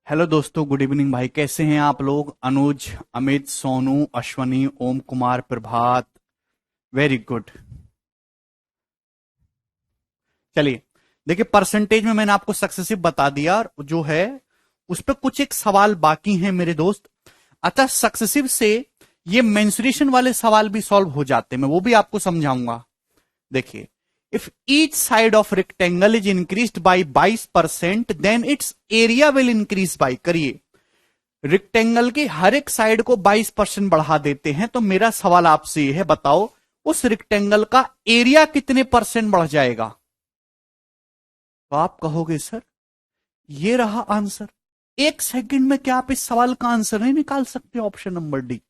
Hello दोस्तों, good evening भाई। कैसे हैं आप लोग? अनुज, अमित, सोनू, अश्वनी, ओम कुमार, प्रभात। Very good. चलिए, देखिए परसेंटेज में मैंने आपको सक्सेसिव बता दिया और जो है उस पर कुछ एक सवाल बाकी हैं मेरे दोस्त। अतः सक्सेसिव से ये मेंसुरेशन वाले सवाल भी सॉल्व हो जाते हैं, मैं वो भी आपको समझाऊंगा। देखिए, if each side of rectangle is increased by 22% then its area will increase by. करिए, रेक्टेंगल की हर एक साइड को 22% बढ़ा देते हैं, तो मेरा सवाल आपसे यह है, बताओ उस रेक्टेंगल का एरिया कितने परसेंट बढ़ जाएगा? तो आप कहोगे सर ये रहा आंसर। एक सेकंड में क्या आप इस सवाल का आंसर नहीं निकाल सकते? Option number D.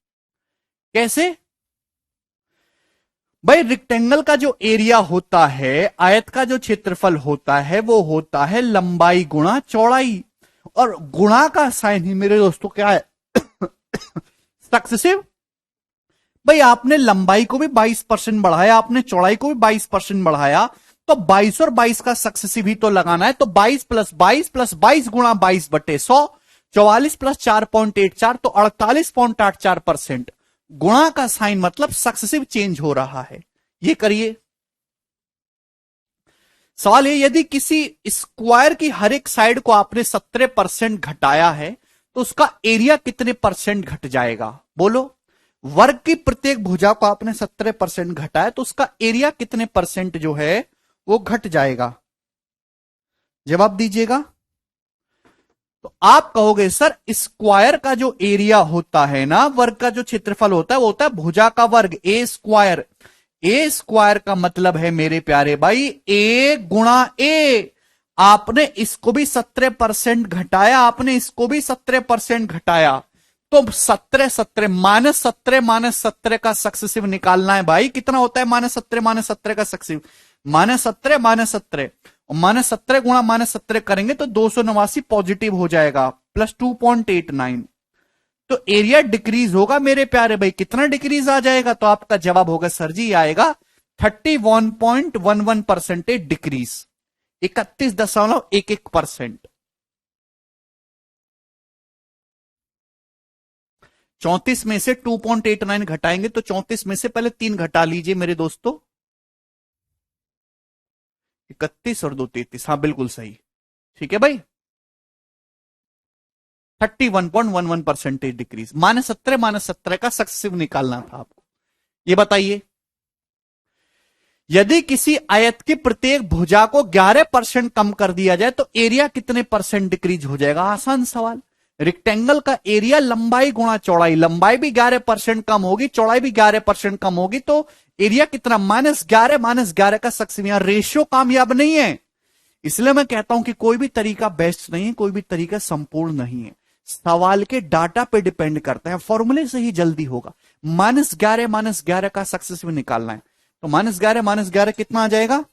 कैसे भाई? रेक्टेंगल का जो एरिया होता है, आयत का जो क्षेत्रफल होता है, वो होता है लंबाई गुणा चौड़ाई। और गुणा का साइन ही मेरे दोस्तों क्या है? सक्सेसिव। भाई आपने लंबाई को भी 22% बढ़ाया, आपने चौड़ाई को भी 22% बढ़ाया, तो 22 और 22 का सक्सेसिव ही तो लगाना है। तो 22 + 22 + 22 गुणा 22/100, 44 + 4.84 तो 48.84%। गुणा का साइन मतलब सक्सेसिव चेंज हो रहा है। ये करिए। सवाल है, यदि किसी स्क्वायर की हर एक साइड को आपने 17% घटाया है, तो उसका एरिया कितने परसेंट घट जाएगा? बोलो। वर्ग की प्रत्येक भुजा को आपने 17% घटाया, तो उसका एरिया कितने परसेंट जो है वो घट जाएगा? जवाब दीजिएगा। तो आप कहोगे सर स्क्वायर का जो एरिया होता है ना, वर्ग का जो क्षेत्रफल होता है, वो होता है भुजा का वर्ग, ए स्क्वायर। ए स्क्वायर का मतलब है मेरे प्यारे भाई ए गुणा ए। आपने इसको भी 17% घटाया, आपने इसको भी 17% घटाया, तो 17 -17 का सक्सेसिव निकालना है भाई। कितना होता है -17 का सक्सेसिव? -17 -17 और -17 गुणा -17 करेंगे तो 289 पॉजिटिव हो जाएगा, प्लस 2.89। तो एरिया डिक्रीज होगा मेरे प्यारे भाई। कितना डिक्रीज आ जाएगा? तो आपका जवाब होगा सर जी आएगा 31.11% डिक्रीज, 31.11%। 34 में से 2.89 घटाएंगे तो 34 में से पहले 3 घटा लीजिए मेरे दोस्तों। 31 और 2 33। हाँ बिल्कुल सही। ठीक है भाई, 31.11% डिक्रीज। -17 का सक्सेसिव निकालना था आपको। ये बताइए, यदि किसी आयत की प्रत्येक भुजा को 11% कम कर दिया जाए तो एरिया कितने परसेंट डिक्रीज हो जाएगा? आसान सवाल। रेक्टेंगल का एरिया लंबाई गुणा चौड़ाई, लंबाई भी 11% कम होगी, चौड़ाई भी 11% कम होगी, तो एरिया कितना? -11 का सक्सेसिव। यहां रेशियो कामयाब नहीं है, इसलिए मैं कहता हूं कि कोई भी तरीका बेस्ट नहीं है, कोई भी तरीका संपूर्ण नहीं है। सवाल के डाटा पे डिपेंड करता है, फॉर्मूले से ही जल्दी होगा। -11 का सक्सेसिव निकालना है, तो -11 कितना आ जाएगा?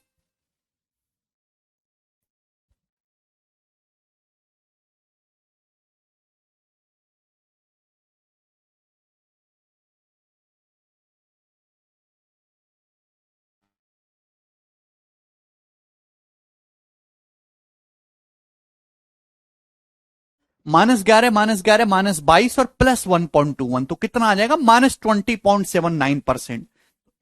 -11 -22 और +1.21 तो कितना आ जाएगा? -20.79%।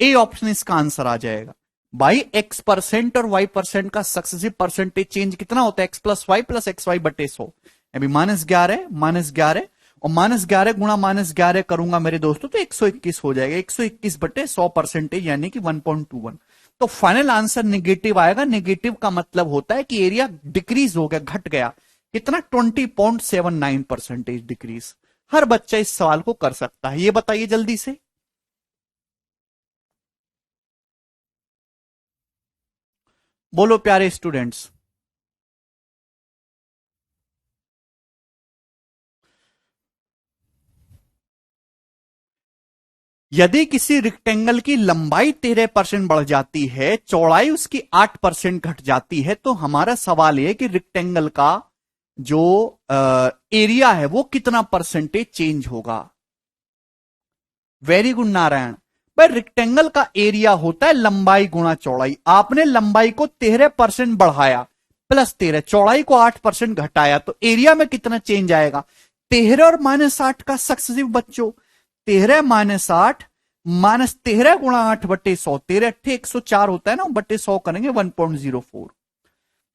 ए ऑप्शन इसका आंसर आ जाएगा। बाई x% और y% का सक्सेसिव परसेंटेज चेंज कितना होता है? x+y + xy/100। अभी -11 और -11 गुणा -11 करूंगा मेरे दोस्तों तो 121 हो जाएगा। 121/100% यानी कि 1.21। तो फाइनल आंसर निगेटिव आएगा। निगेटिव का मतलब होता है कि एरिया डिक्रीज हो गया, घट गया। कितना? 20.79% डिक्रीज। हर बच्चा इस सवाल को कर सकता है। ये बताइए जल्दी से। बोलो प्यारे स्टूडेंट्स। यदि किसी रेक्टेंगल की लंबाई 13% बढ़ जाती है, चौड़ाई उसकी 8% घट जाती है, तो हमारा सवाल यह कि रेक्टेंगल का जो एरिया है वो कितना परसेंटेज चेंज होगा? Very good Narayan. भाई रेक्टेंगल का एरिया होता है लंबाई गुणा चौड़ाई। आपने लंबाई को 13% बढ़ाया, प्लस 13, चौड़ाई को 8% घटाया तो एरिया में कितना चेंज आएगा? 13 और -8 का सक्सेसिव बच्चों, 13 -8 -13 गुणा 8/100, 13 अट्ठे 104 होता है ना, बट्टे 100 करेंगे 1.04।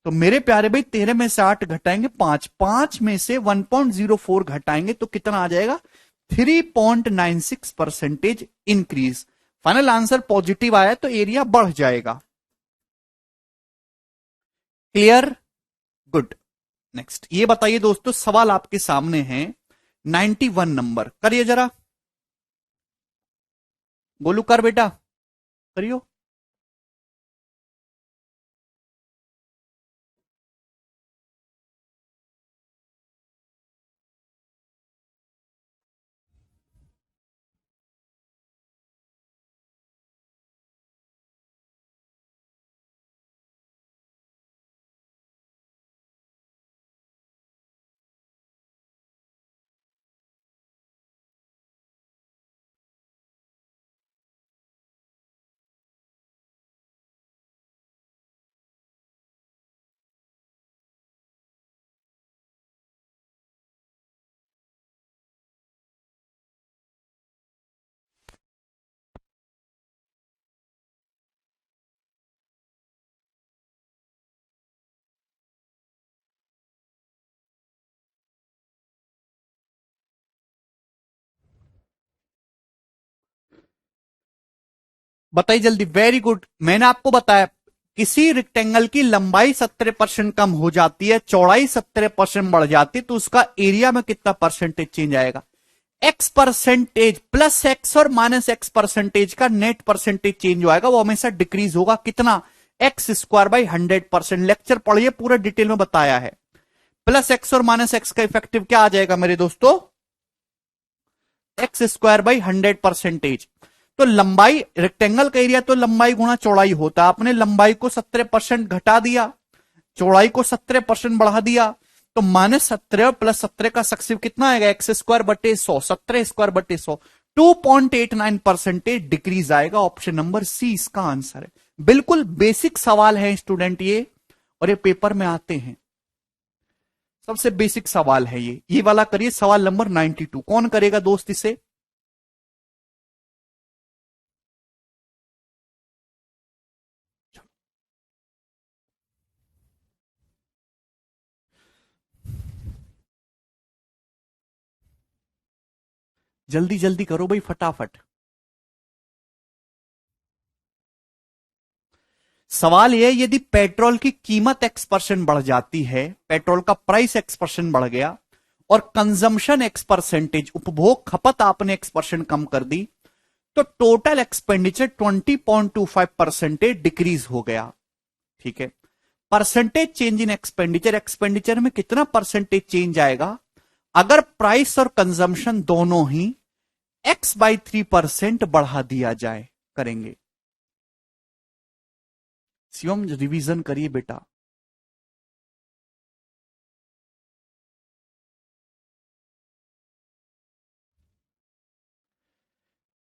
तो मेरे प्यारे भाई 13 में से 8 घटाएंगे 5, 5 में से 1.04 घटाएंगे तो कितना आ जाएगा? 3.96% इंक्रीज। फाइनल आंसर पॉजिटिव आया तो एरिया बढ़ जाएगा। क्लियर? गुड। नेक्स्ट ये बताइए दोस्तों, सवाल आपके सामने है 91 नंबर, करिए जरा गोलू, कर बेटा करियो। बताइए जल्दी। Very good. मैंने आपको बताया किसी रेक्टेंगल की लंबाई 17% कम हो जाती है, चौड़ाई 17% बढ़ जाती है, तो उसका एरिया में कितना परसेंटेज चेंज आएगा? एक्स परसेंटेज प्लस एक्स और माइनस एक्स परसेंटेज का नेट परसेंटेज चेंज जो आएगा वो हमेशा डिक्रीज होगा। कितना? X square by 100%। लेक्चर पढ़िए, पूरा डिटेल में बताया है। प्लस एक्स और माइनस एक्स का इफेक्टिव क्या आ जाएगा मेरे दोस्तों? X square by 100%। तो लंबाई, रेक्टेंगल का एरिया तो लंबाई गुणा चौड़ाई होता है। आपने लंबाई को 17% घटा दिया, चौड़ाई को 17% बढ़ा दिया, तो -17 प्लस 17 का सक्सेसिव कितना आएगा? एक्स स्क्वायर बटे 100, 17 स्क्वायर बटे 100, 2.89% डिक्रीज आएगा। ऑप्शन नंबर सी इसका आंसर है। बिल्कुल बेसिक सवाल है स्टूडेंट ये, और ये पेपर में आते हैं। सबसे बेसिक सवाल है ये वाला करिए। सवाल नंबर 92 कौन करेगा दोस्त इसे? जल्दी जल्दी करो भाई, फटाफट। सवाल यह, यदि पेट्रोल की कीमत X% बढ़ जाती है, पेट्रोल का प्राइस X% बढ़ गया और कंजम्पशन X%, उपभोग खपत आपने X% कम कर दी, तो टोटल एक्सपेंडिचर 20.25% डिक्रीज हो गया। ठीक है। Percentage change in expenditure, expenditure में कितना परसेंटेज चेंज आएगा अगर प्राइस और कंजम्पशन दोनों ही X/3% बढ़ा दिया जाए? करेंगे। शिवम रिवीजन करिए बेटा।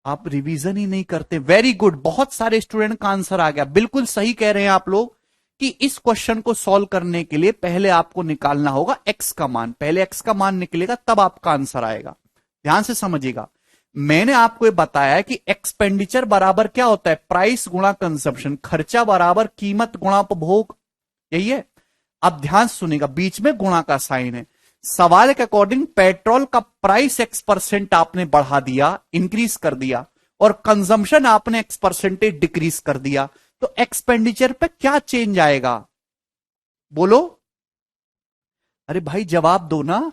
आप रिवीजन ही नहीं करते। वेरी गुड, बहुत सारे स्टूडेंट का आंसर आ गया। बिल्कुल सही कह रहे हैं आप लोग कि इस क्वेश्चन को सॉल्व करने के लिए पहले आपको निकालना होगा एक्स का मान। पहले एक्स का मान निकलेगा तब आपका आंसर आएगा। ध्यान से समझिएगा। मैंने आपको ये बताया कि एक्सपेंडिचर बराबर क्या होता है? प्राइस गुणा कंजप्शन। खर्चा बराबर कीमत गुणा उपभोग, यही है। अब ध्यान सुनिएगा, बीच में गुणा का साइन है। सवाल के अकॉर्डिंग पेट्रोल का प्राइस X% आपने बढ़ा दिया, इंक्रीज कर दिया, और कंजम्पशन आपने X% डिक्रीज कर दिया, तो एक्सपेंडिचर पे क्या चेंज आएगा? बोलो। अरे भाई जवाब दो ना।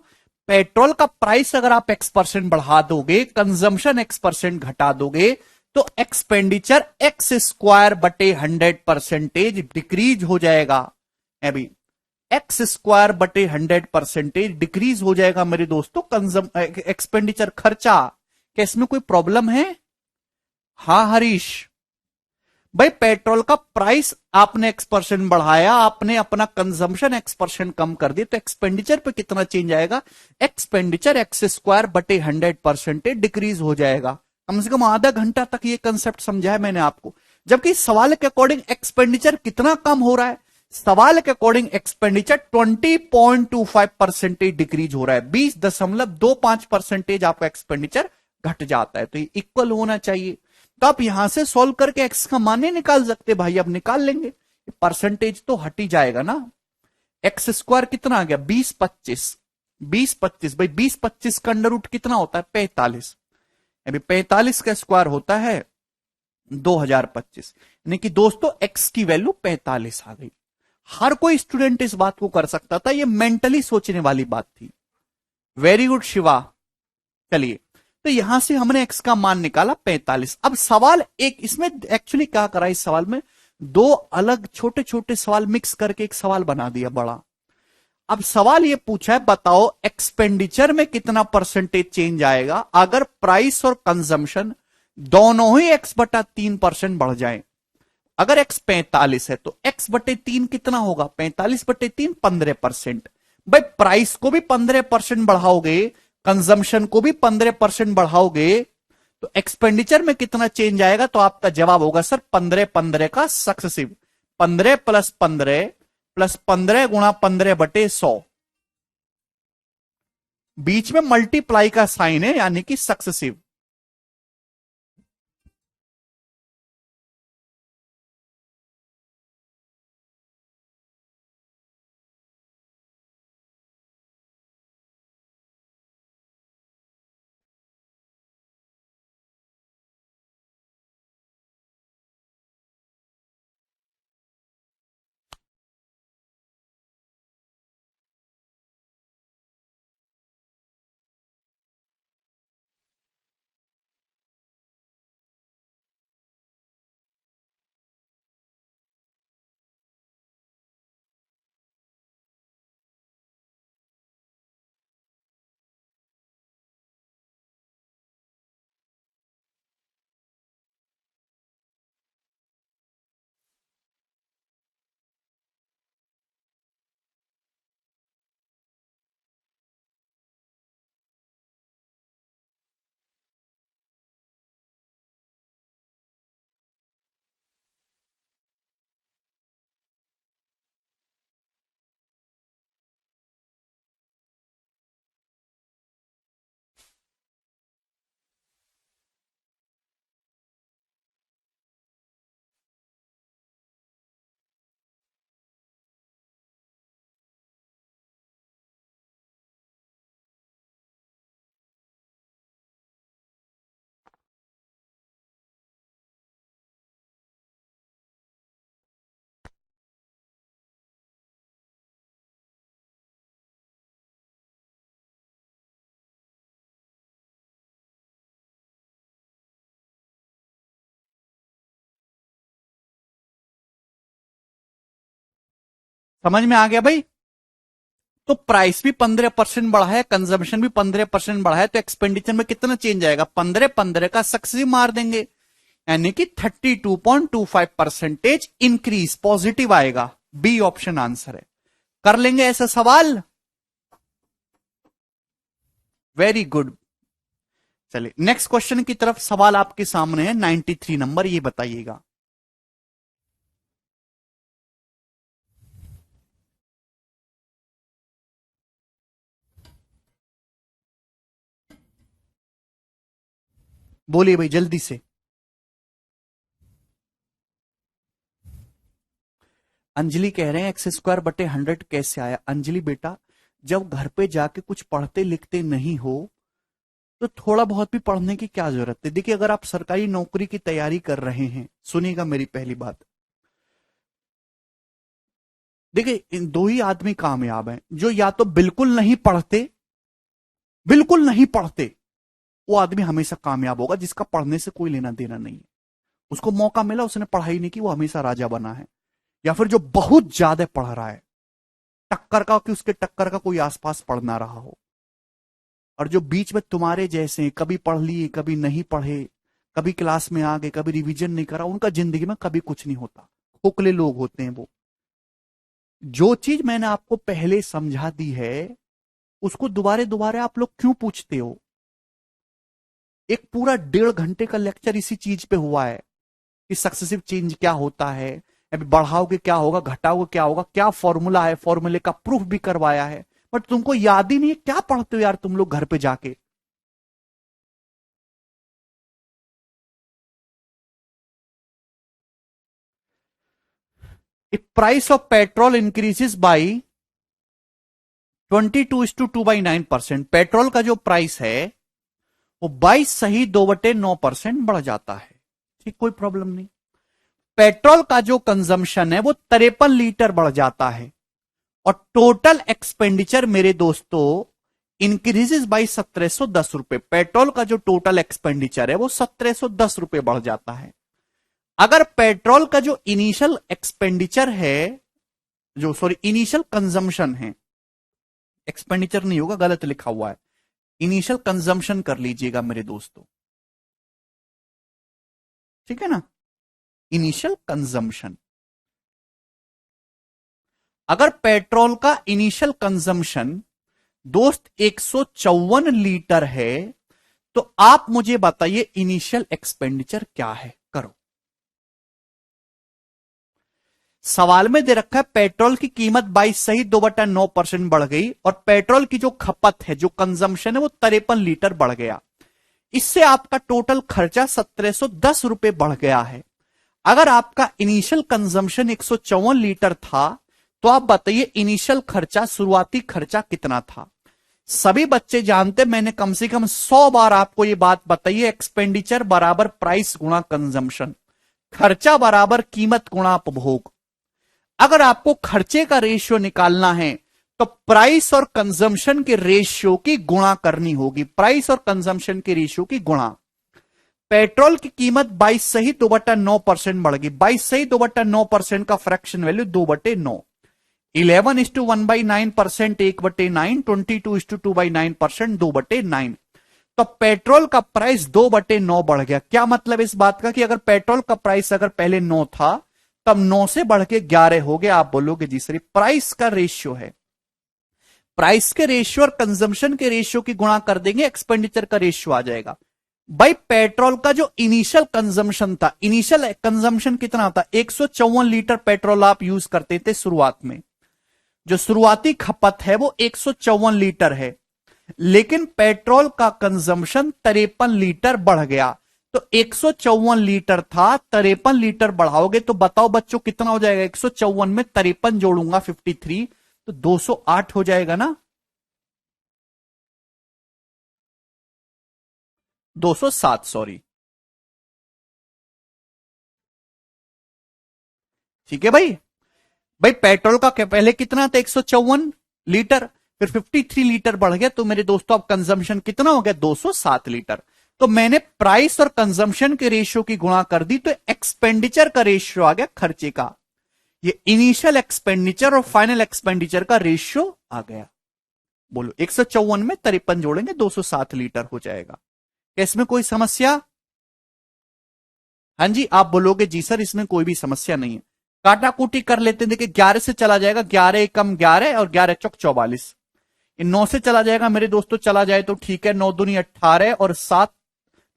पेट्रोल का प्राइस अगर आप X% बढ़ा दोगे, कंजम्पशन X% घटा दोगे, तो एक्सपेंडिचर X² बटे 100% डिक्रीज हो जाएगा। अभी X² बटे 100% डिक्रीज हो जाएगा मेरे दोस्तों। एक्सपेंडिचर, खर्चा। क्या इसमें कोई प्रॉब्लम है? हां हरीश भाई, पेट्रोल का प्राइस आपने X% बढ़ाया, आपने अपना कंजम्पशन X% कम कर दिया, तो एक्सपेंडिचर पे कितना चेंज आएगा? एक्सपेंडिचर X² बटे 100% डिक्रीज हो जाएगा। कम से कम आधा घंटा तक ये कंसेप्ट समझाया मैंने आपको। जबकि सवाल के अकॉर्डिंग एक्सपेंडिचर कितना कम हो रहा है? सवाल के अकॉर्डिंग एक्सपेंडिचर 20.25% डिक्रीज हो रहा है, 20.25% आपका एक्सपेंडिचर घट जाता है, तो ये इक्वल होना चाहिए। तो आप यहां से सॉल्व करके एक्स का मान नहीं निकाल सकते भाई, अब निकाल लेंगे, परसेंटेज तो हट ही जाएगा ना। एक्स स्क्वायर कितना आ गया 20-25, 20-25 भाई, 20-25 का अंडर रूट कितना होता है 45, अभी 45 का स्क्वायर होता है 2025, यानी कि दोस्तों एक्स की वैल्यू 45 आ गई। हर कोई स्टूडेंट इस बात को कर सकता था, ये मेंटली सोचने वाली बात थी। Very good Shiva. चलिए, तो यहां से हमने एक्स का मान निकाला 45। अब सवाल एक, इसमें एक्चुअली क्या करा, इस सवाल में दो अलग छोटे छोटे सवाल मिक्स करके एक सवाल बना दिया बड़ा। अब सवाल ये पूछा है, बताओ एक्सपेंडिचर में कितना परसेंटेज चेंज आएगा अगर प्राइस और कंजम्पशन दोनों ही x/3% बढ़ जाए। अगर x 45 है तो x/3 कितना होगा, 45/3 15%। भाई प्राइस को भी 15% बढ़ाओगे, कंजम्पशन को भी 15% बढ़ाओगे, तो एक्सपेंडिचर में कितना चेंज आएगा, तो आपका जवाब होगा सर 15-15 का सक्सेसिव, 15 + 15 + 15 × 15/100, बीच में मल्टीप्लाई का साइन है यानी कि सक्सेसिव। समझ में आ गया भाई। तो प्राइस भी 15% बढ़ा है, कंजम्पशन भी 15% बढ़ा है, तो एक्सपेंडिचर में कितना चेंज आएगा, 15-15 का सक्सेसिव मार देंगे, यानी कि 32.25% इंक्रीज पॉजिटिव आएगा। बी ऑप्शन आंसर है। कर लेंगे ऐसा सवाल। Very good. चलिए नेक्स्ट क्वेश्चन की तरफ, सवाल आपके सामने है 93 नंबर, ये बताइएगा। बोलिए भाई जल्दी से। अंजलि कह रहे हैं x² / 100 कैसे आया। अंजलि बेटा, जब घर पे जाके कुछ पढ़ते लिखते नहीं हो तो थोड़ा बहुत भी पढ़ने की क्या जरूरत है। देखिए अगर आप सरकारी नौकरी की तैयारी कर रहे हैं, सुनिएगा मेरी पहली बात, देखिए इन दो ही आदमी कामयाब हैं, जो या तो बिल्कुल नहीं पढ़ते, बिल्कुल नहीं पढ़ते, वो आदमी हमेशा कामयाब होगा जिसका पढ़ने से कोई लेना देना नहीं है। उसको मौका मिला, उसने पढ़ाई नहीं की, वो हमेशा राजा बना है। या फिर जो बहुत ज्यादा पढ़ रहा है, टक्कर का, कि उसके टक्कर का कोई आसपास पढ़ ना रहा हो। और जो बीच में तुम्हारे जैसे कभी पढ़ लिए कभी नहीं पढ़े, कभी क्लास में आ गए कभी रिवीजन नहीं करा, उनका जिंदगी में कभी कुछ नहीं होता, खोखले लोग होते हैं वो। जो चीज मैंने आपको पहले समझा दी है उसको दोबारा दोबारा आप लोग क्यों पूछते हो। एक पूरा 1.5 घंटे का लेक्चर इसी चीज पे हुआ है कि सक्सेसिव चेंज क्या होता है, अभी बढ़ाओगे क्या होगा, घटाओगे क्या होगा, क्या फॉर्मूला है, फॉर्मूले का प्रूफ भी करवाया है, बट तुमको याद ही नहीं है। क्या पढ़ते हो यार तुम लोग घर पे जाके। If price of petrol increases by 22:2/9%, petrol का जो प्राइस है वो 22 सही 2/9% बढ़ जाता है। ठीक, कोई प्रॉब्लम नहीं। पेट्रोल का जो कंजम्पशन है वो 53 लीटर बढ़ जाता है, और टोटल एक्सपेंडिचर मेरे दोस्तों इंक्रीजेस बाई 1710 रुपए। पेट्रोल का जो टोटल एक्सपेंडिचर है वो 1710 रुपए बढ़ जाता है। अगर पेट्रोल का जो इनिशियल एक्सपेंडिचर है, जो सॉरी इनिशियल कंजम्पशन है, एक्सपेंडिचर नहीं होगा, गलत लिखा हुआ है, इनिशियल कंजम्पशन कर लीजिएगा मेरे दोस्तों, ठीक है ना, इनिशियल कंजम्पशन। अगर पेट्रोल का इनिशियल कंजम्पशन दोस्त 154 लीटर है, तो आप मुझे बताइए इनिशियल एक्सपेंडिचर क्या है। करो, सवाल में दे रखा है पेट्रोल की कीमत 22 सही 2/9% बढ़ गई, और पेट्रोल की जो खपत है, जो कंजम्पशन है, वो 53 लीटर बढ़ गया। इससे आपका टोटल खर्चा 1710 रुपए बढ़ गया है। अगर आपका इनिशियल कंजम्पशन 154 लीटर था, तो आप बताइए इनिशियल खर्चा, शुरुआती खर्चा कितना था। सभी बच्चे जानते, मैंने कम से कम 100 बार आपको यह बात बताई है, एक्सपेंडिचर बराबर प्राइस गुणा कंजम्पशन, खर्चा बराबर कीमत गुणा उपभोग। अगर आपको खर्चे का रेशियो निकालना है तो प्राइस और कंजम्पशन के रेशियो की गुणा करनी होगी, प्राइस और कंजम्पशन के रेशियो की गुणा। पेट्रोल की कीमत 22 सही 2/9% बढ़ गई, 22 सही 2/9% का फ्रैक्शन वैल्यू 2/9, 11:1/9% 1/9, 22:2/9% 2/9। तो पेट्रोल का प्राइस 2/9 बढ़ गया। क्या मतलब इस बात का कि अगर पेट्रोल का प्राइस अगर पहले 9 था, तब 9 से बढ़ के 11 हो गया। आप बोलोगे जी सर प्राइस का रेशियो है, प्राइस के रेशियो और कंजम्पशन के रेशियो की गुणा कर देंगे, एक्सपेंडिचर का रेशियो आ जाएगा। भाई पेट्रोल का जो इनिशियल कंजम्पशन था, इनिशियल कंजम्पशन कितना था, 154 लीटर पेट्रोल आप यूज करते थे शुरुआत में, जो शुरुआती खपत है वो 154 लीटर है, लेकिन पेट्रोल का कंजम्पशन 53 लीटर बढ़ गया। तो 154 लीटर था, 53 लीटर बढ़ाओगे तो बताओ बच्चों कितना हो जाएगा। 154 में 53 जोड़ूंगा 53, तो 208 हो जाएगा ना, 207 सॉरी। ठीक है भाई। भाई पेट्रोल का पहले कितना था, 154 लीटर, फिर 53 लीटर बढ़ गया, तो मेरे दोस्तों अब कंजम्पशन कितना हो गया, 207 लीटर। तो मैंने प्राइस और कंजम्पशन के रेशियो की गुणा कर दी, तो एक्सपेंडिचर का रेशियो आ गया खर्चे का। ये इनिशियल एक्सपेंडिचर और फाइनल एक्सपेंडिचर का रेशियो आ गया। बोलो 154 में 53 जोड़ेंगे 207 लीटर हो जाएगा। क्या इसमें कोई समस्या? हाँ जी, आप बोलोगे जी सर इसमें कोई भी समस्या नहीं है। काटा कूटी कर लेते हैं, देखिए 11 से चला जाएगा, 11 एकम 11 और 11 चौक 44। इन 9 से चला जाएगा मेरे दोस्तों, चला जाए तो ठीक है, 9 दूनी 18 और 7,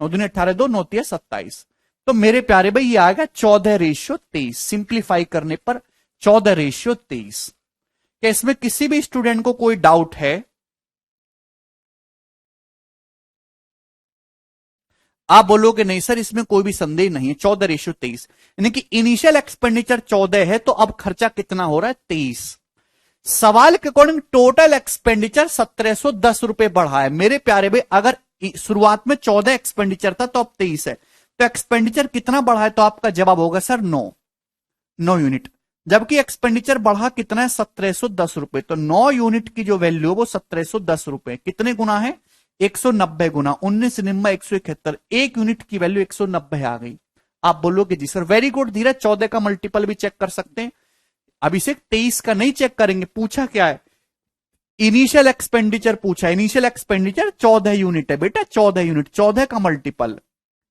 9 दूनी 18 2, 9 तिया 27। तो मेरे प्यारे भाई ये आ गया 14:23। सिंप्लीफाई करने पर 14:23। क्या इसमें किसी भी स्टूडेंट को कोई डाउट है? आप बोलोगे नहीं सर इसमें कोई भी संदेह नहीं है, 14:23, यानी कि इनिशियल एक्सपेंडिचर 14 है, तो अब खर्चा कितना हो रहा है, 23। सवाल के अकॉर्डिंग टोटल एक्सपेंडिचर 1710 रुपए बढ़ा है। मेरे प्यारे भाई अगर शुरुआत में 14 एक्सपेंडिचर था तो अब 23 है, तो एक्सपेंडिचर कितना बढ़ा है, तो आपका जवाब होगा सर 9 यूनिट। जबकि एक्सपेंडिचर बढ़ा कितना है, 1710 रुपए। तो 9 यूनिट की जो वैल्यू है वो 1710 रुपए, कितने गुना है, 190 गुना, 19 171, 1 यूनिट की वैल्यू 190 आ गई। आप बोलोगे जी सर वेरी गुड धीरज, 14 का मल्टीपल भी चेक कर सकते हैं। अभिषेक 23 का नहीं चेक करेंगे, पूछा क्या है, इनिशियल एक्सपेंडिचर पूछा, इनिशियल एक्सपेंडिचर 14 यूनिट है बेटा, 14 यूनिट, 14 का मल्टीपल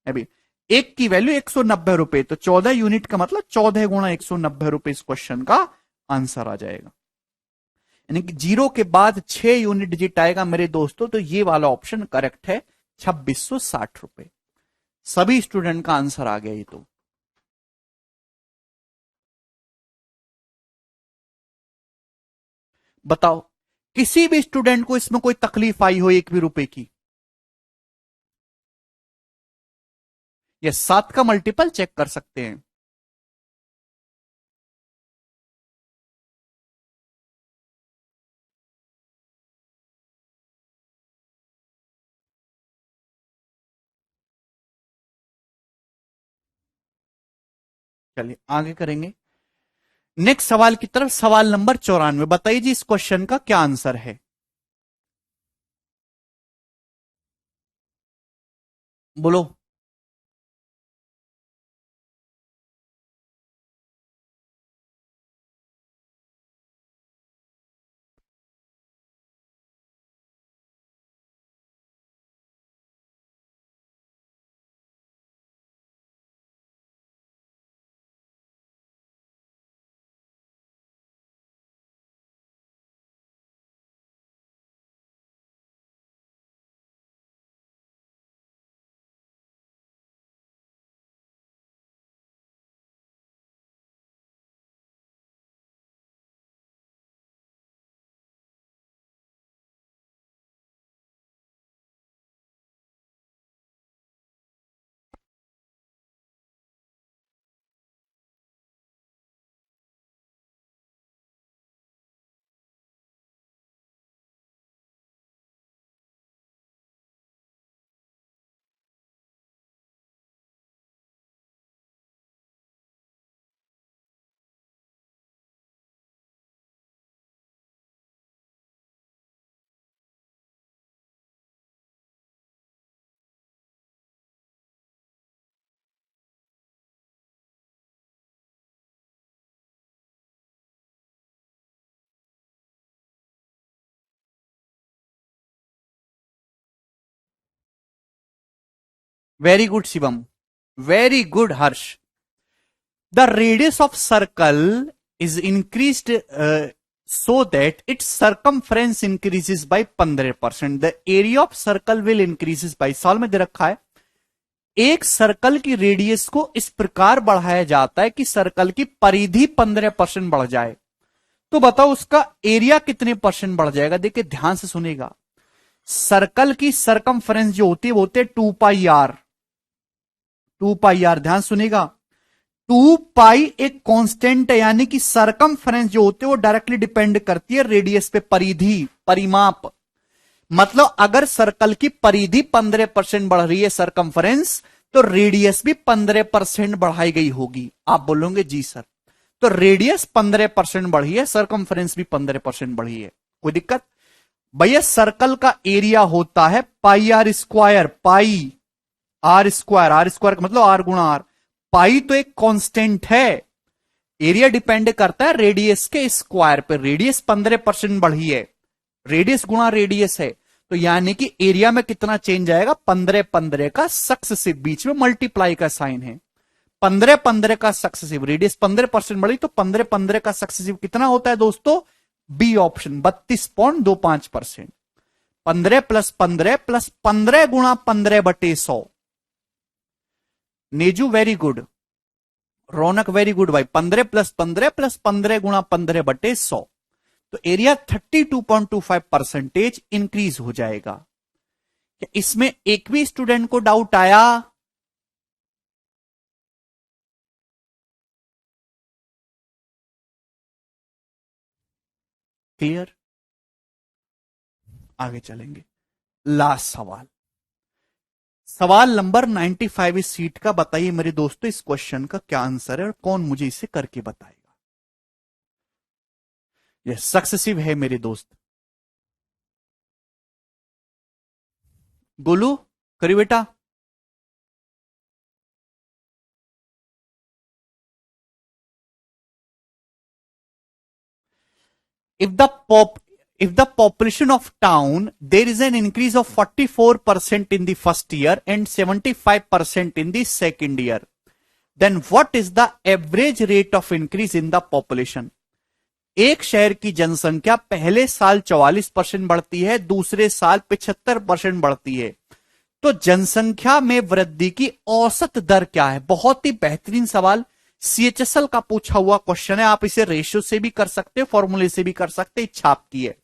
अभी, एक की वैल्यू 190 रुपए, तो 14 यूनिट का मतलब 14 गुणा 190 रुपए इस क्वेश्चन का आंसर आ जाएगा। यानी कि 0 के बाद 6 यूनिट डिजिट आएगा मेरे दोस्तों, तो ये वाला ऑप्शन करेक्ट है, 2660 रुपए। सभी स्टूडेंट का आंसर आ गया ये तो। बताओ, किसी भी स्टूडेंट को इसमें कोई तकलीफ आई हो 1 भी रुपए की? ये 7 का मल्टीपल चेक कर सकते हैं। चलिए आगे करेंगे नेक्स्ट सवाल की तरफ। सवाल नंबर 94, बताइए जी इस क्वेश्चन का क्या आंसर है? बोलो। Very good Shivam, very good Harsh. The radius of circle is increased so that its circumference increases by 15%. The area of circle will increases by, solve में दे रखा है, एक सर्कल की रेडियस को इस प्रकार बढ़ाया जाता है कि सर्कल की परिधि 15% बढ़ जाए। तो बताओ उसका एरिया कितने परसेंट बढ़ जाएगा? देखिए ध्यान से सुनेगा। सर्कल की सर्कमफ्रेंस जो होती है वो होते है 2πr। 2πr ध्यान सुनेगा। 2π एक कांस्टेंट है, यानी कि सरकमफ्रेंस जो होते हैं वो डायरेक्टली डिपेंड करती है रेडियस पे, परिधि, परिमाप। मतलब अगर सर्कल की परिधि 15% बढ़ रही है सरकमफ्रेंस, तो रेडियस भी 15% बढ़ाई गई होगी। आप बोलोगे जी सर, तो रेडियस 15% बढ़ी है, सरकमफ्रेंस भी 15% बढ़ी है, कोई दिक्कत? भैया सर्कल का एरिया होता है pi R square, pi R square, R square का मतलब आर गुणा आर। पाई तो एक कांस्टेंट है, एरिया डिपेंड करता है रेडियस के स्क्वायर पे। रेडियस 15% बढ़ी है, रेडियस गुणा रेडियस है, तो यानी कि एरिया में कितना चेंज आएगा? 15-15 का सक्सेसिव, बीच में मल्टीप्लाई का साइन है। 15-15 का सक्सेसिव, रेडियस 15% बढ़ी तो 15-15 का सक्सेसिव कितना होता है दोस्तों? B option 32.25%। 15 + 15 + 15 गुणा 15/100। नेजू वेरी गुड, रौनक वेरी गुड भाई। 15 + 15 + 15 गुणा 15/100, तो एरिया 32.25% इंक्रीज हो जाएगा। क्या इसमें एक भी स्टूडेंट को डाउट आया? क्लियर? आगे चलेंगे। लास्ट सवाल, सवाल नंबर 95 इस सीट का। बताइए मेरे दोस्तों इस क्वेश्चन का क्या आंसर है और कौन मुझे इसे करके बताएगा? यह सक्सेसिव है मेरे दोस्त। गोलू करिए बेटा। if the pop if the population of town, there is an increase of 44% in the first year and 75% in the second year, then what is the average rate of increase in the population? एक शहर की जनसंख्या पहले साल 44% बढ़ती है, दूसरे साल 75% बढ़ती है, तो जनसंख्या में वृद्धि की औसत दर क्या है? बहुत ही बेहतरीन सवाल, सीएचएसएल का पूछा हुआ क्वेश्चन है, आप इसे रेशियो से भी कर सकते हो, फॉर्मूले से भी कर सकते हो, इच्छा आपकी है।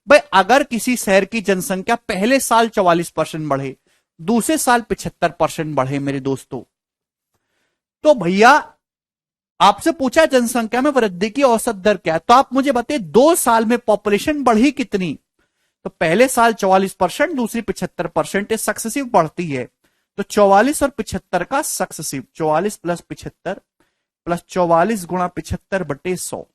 भाई अगर किसी शहर की जनसंख्या पहले साल 44% बढ़े, दूसरे साल 75% बढ़े मेरे दोस्तों, तो भैया आपसे पूछा जनसंख्या में वृद्धि की औसत दर क्या है, तो आप मुझे बताइए 2 साल में पॉपुलेशन बढ़ी कितनी। तो पहले साल 44%, दूसरी 75%, सक्सेसिव बढ़ती है। तो 44 और 75 का सक्सेसिव, 44 प्लस 75 प्लस 44 गुणा 75/100,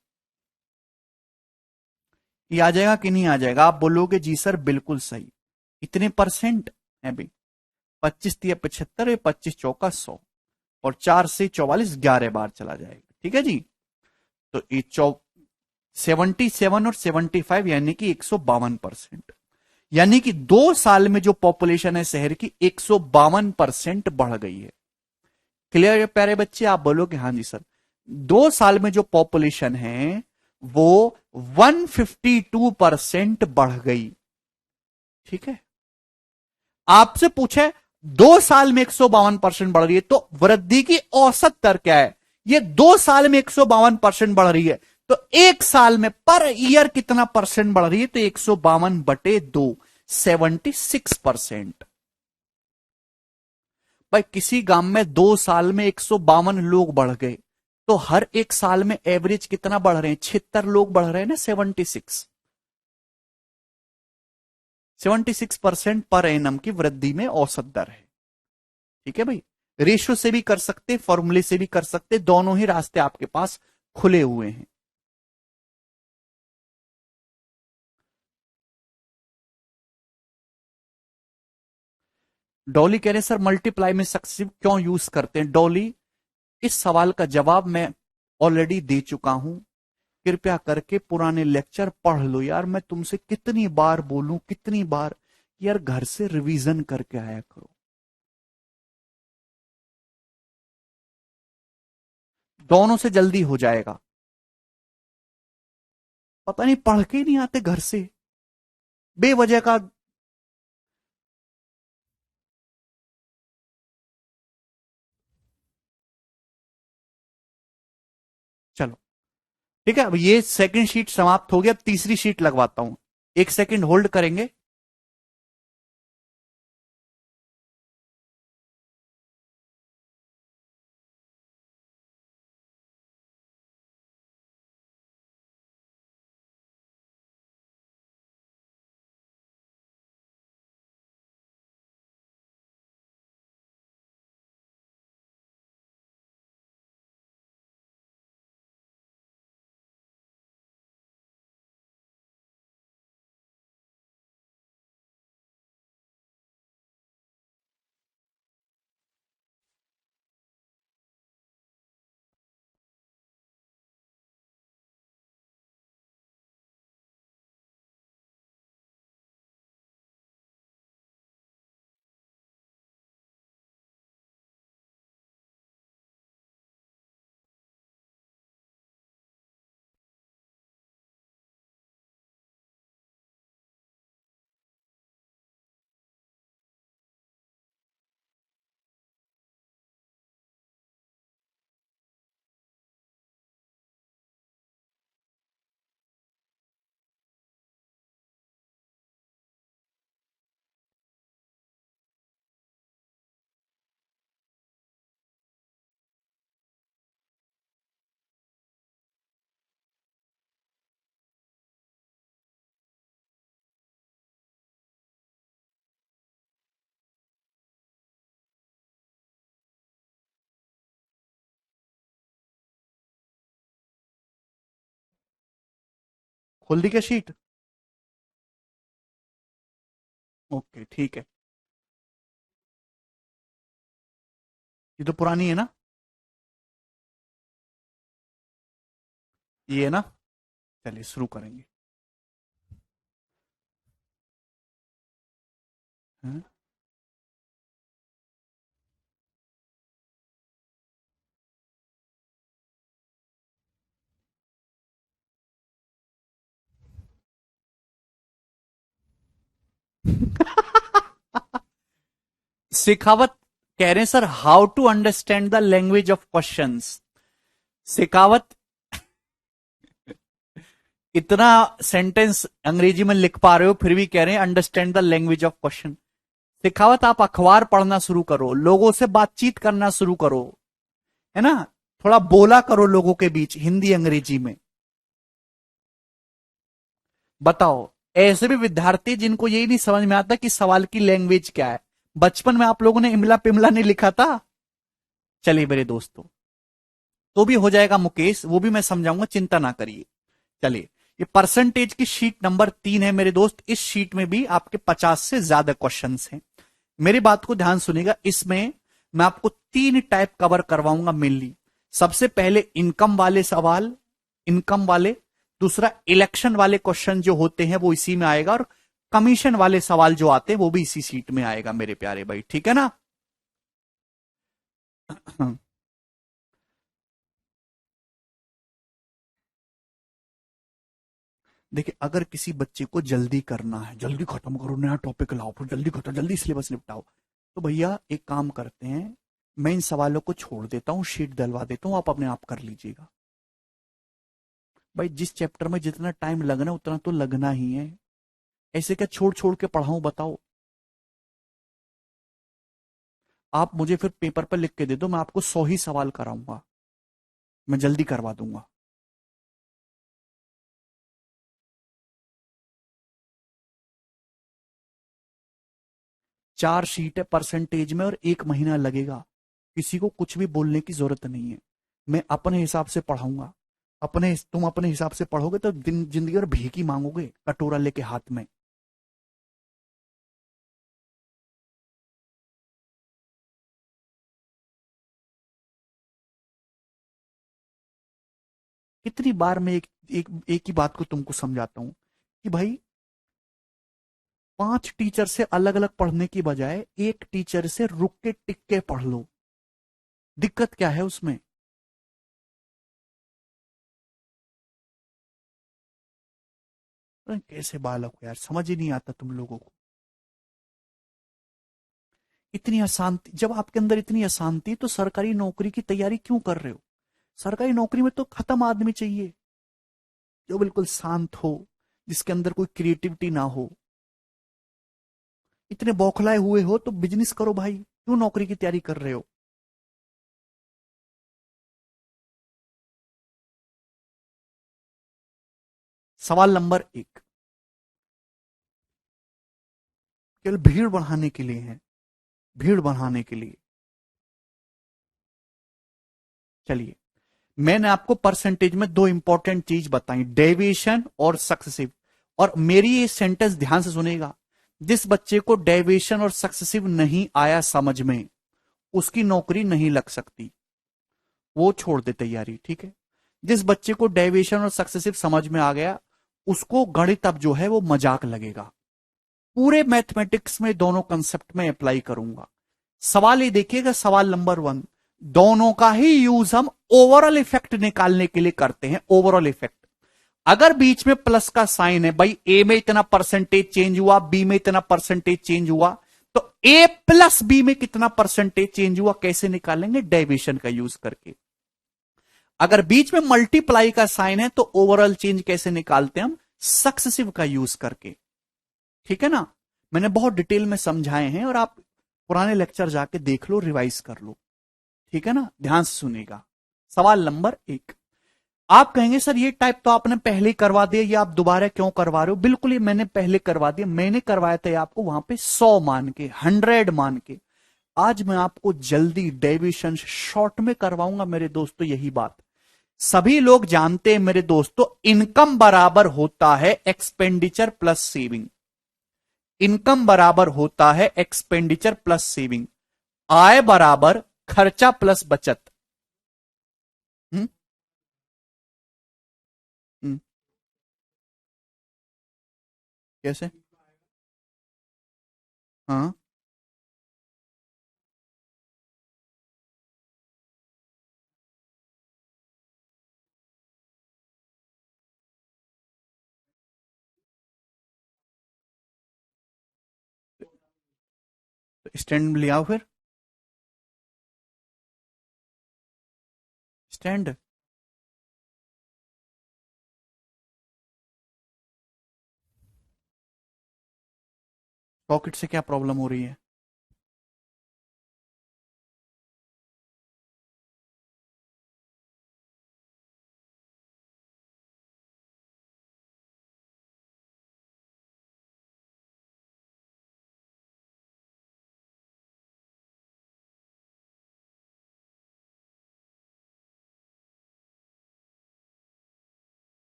ये आ जाएगा कि नहीं आ जाएगा? आप बोलोगे जी सर बिल्कुल सही। इतने परसेंट है भाई, 25 × 75, 25 × 4 = 100, और 4 से 44 11 बार चला जाएगा। ठीक है जी। तो ये 77 और 75 यानी कि 152%, यानी कि 2 साल में जो पॉपुलेशन है शहर की 152% बढ़ गई है। क्लियर है प्यारे बच्चे? आप बोलोगे हाँ जी सर। 2 साल में जो पॉपुलेशन है वो 152% बढ़ गई। ठीक है, आपसे पूछे 2 साल में 152% बढ़ रही है, तो वृद्धि की औसत दर क्या है? ये 2 साल में 152% बढ़ रही है, तो 1 साल में पर ईयर कितना परसेंट बढ़ रही है? तो 152/2, 76%। भाई किसी गांव में 2 साल में 152 लोग बढ़ गए, तो हर एक साल में एवरेज कितना बढ़ रहे हैं? 76 लोग बढ़ रहे हैं ना, 76% पर एनम की वृद्धि में औसत दर है। ठीक है भाई, रेशियो से भी कर सकते, फॉर्मूले से भी कर सकते, दोनों ही रास्ते आपके पास खुले हुए हैं। डॉली कह रहे सर मल्टीप्लाई में सक्सेसिव क्यों यूज करते हैं? डॉली, इस सवाल का जवाब मैं ऑलरेडी दे चुका हूं। कृपया करके पुराने लेक्चर पढ़ लो यार, मैं तुमसे कितनी बार बोलूं, कितनी बार यार, घर से रिवीजन करके आया करो। दोनों से जल्दी हो जाएगा। पता नहीं पढ़ के ही नहीं आते घर से, बेवजह का। चलो ठीक है, अब ये सेकंड शीट समाप्त हो गया, अब तीसरी शीट लगवाता हूं। एक सेकंड होल्ड करेंगे। खोल दी क्या शीट? ओके ठीक है, ये तो पुरानी है ना, ये है ना। चलिए शुरू करेंगे। हाँ? शेखावत कह रहे हैं sir how to understand the language of questions. Shekhawat, इतना सेंटेंस अंग्रेजी में लिख पा रहे हो फिर भी कह रहे हैं understand the language of question. Shekhawat, आप अखबार पढ़ना शुरू करो, लोगों से बातचीत करना शुरू करो, है ना, थोड़ा बोला करो लोगों के बीच हिंदी अंग्रेजी में। बताओ, ऐसे भी विद्यार्थी जिनको यही नहीं समझ में आता कि सवाल की लैंग्वेज क्या है। बचपन में आप लोगों ने इमला पिमला नहीं लिखा था। चलिए मेरे दोस्तों, तो भी हो जाएगा मुकेश, वो भी मैं समझाऊंगा, चिंता ना करिए। चलिए, ये परसेंटेज की शीट नंबर 3 है मेरे दोस्त। इस शीट में भी आपके 50 से ज्यादा क्वेश्चंस हैं। मेरी बात को ध्यान सुनिएगा, इसमें मैं आपको 3 टाइप कवर करवाऊंगा मेनली। सबसे पहले इनकम वाले सवाल, इनकम वाले। दूसरा, इलेक्शन वाले क्वेश्चन जो होते हैं वो इसी में आएगा, और कमीशन वाले सवाल जो आते हैं वो भी इसी सीट में आएगा मेरे प्यारे भाई, ठीक है ना। देखिए, अगर किसी बच्चे को जल्दी करना है, जल्दी खत्म करो, नया टॉपिक लाओ, फिर जल्दी खत्म, जल्दी सिलेबस निपटाओ, तो भैया एक काम करते हैं, मैं इन सवालों को छोड़ देता हूं, शीट डलवा देता हूं, आप अपने आप कर लीजिएगा। भाई जिस चैप्टर में जितना टाइम लगना है उतना तो लगना ही है। ऐसे क्या छोड़ छोड़ के पढ़ाऊं, बताओ। आप मुझे फिर पेपर पर लिख के दे दो, मैं आपको 100 ही सवाल कराऊंगा, मैं जल्दी करवा दूंगा। 4 शीट है परसेंटेज में, और 1 महीना लगेगा। किसी को कुछ भी बोलने की जरूरत नहीं है, मैं अपने हिसाब से पढ़ाऊंगा। तुम अपने हिसाब से पढ़ोगे तो जिंदगी भर भीख ही मांगोगे कटोरा लेके हाथ में। कितनी बार मैं एक ही बात को तुमको समझाता हूं कि भाई 5 टीचर से अलग अलग पढ़ने की बजाय एक टीचर से रुक के टिक के पढ़ लो। दिक्कत क्या है उसमें। अरे कैसे बालक हो यार, समझ ही नहीं आता तुम लोगों को। इतनी अशांति, जब आपके अंदर इतनी अशांति, तो सरकारी नौकरी की तैयारी क्यों कर रहे हो। सरकारी नौकरी में तो खत्म आदमी चाहिए, जो बिल्कुल शांत हो, जिसके अंदर कोई क्रिएटिविटी ना हो। इतने बौखलाए हुए हो तो बिजनेस करो भाई, क्यों नौकरी की तैयारी कर रहे हो। सवाल नंबर 1 केवल भीड़ बढ़ाने के लिए है, भीड़ बढ़ाने के लिए। चलिए, मैंने आपको परसेंटेज में 2 इंपॉर्टेंट चीज बताई, डेविएशन और सक्सेसिव। और मेरी ये सेंटेंस ध्यान से सुनेगा, जिस बच्चे को डेविएशन और सक्सेसिव नहीं आया समझ में, उसकी नौकरी नहीं लग सकती, वो छोड़ दे तैयारी, ठीक है। जिस बच्चे को डेविएशन और सक्सेसिव समझ में आ गया, उसको गणित अब जो है वो मजाक लगेगा। पूरे मैथमेटिक्स में दोनों कंसेप्ट में अप्लाई करूंगा। सवाल ये देखिएगा, सवाल नंबर 1, दोनों का ही यूज हम ओवरऑल इफेक्ट निकालने के लिए करते हैं। ओवरऑल इफेक्ट, अगर बीच में प्लस का साइन है, भाई ए में इतना परसेंटेज चेंज हुआ, बी में इतना परसेंटेज चेंज हुआ, तो ए प्लस बी में कितना परसेंटेज चेंज हुआ कैसे निकालेंगे, डेविएशन का यूज करके। अगर बीच में मल्टीप्लाई का साइन है तो ओवरऑल चेंज कैसे निकालते हैं हम, सक्सेसिव का यूज करके, ठीक है ना। मैंने बहुत डिटेल में समझाए हैं, और आप पुराने लेक्चर जाके देख लो, रिवाइज कर लो, ठीक है ना। ध्यान से सुनेगा। सवाल नंबर 1, आप कहेंगे सर ये टाइप तो आपने पहले ही करवा दिया, ये आप दोबारा क्यों करवा रहे हो। बिल्कुल, ये मैंने पहले करवा दिया, मैंने करवाया था आपको वहां पे 100 मान के, 100 मान के। आज मैं आपको जल्दी डेविएशन शॉर्ट में करवाऊंगा मेरे दोस्तों। यही बात सभी लोग जानते हैं मेरे दोस्तों, इनकम बराबर होता है एक्सपेंडिचर प्लस सेविंग। इनकम बराबर होता है एक्सपेंडिचर प्लस सेविंग। आय बराबर खर्चा प्लस बचत। हम्म हम्म, कैसे। हाँ, स्टैंड ले आओ फिर। स्टैंड पॉकेट से क्या प्रॉब्लम हो रही है?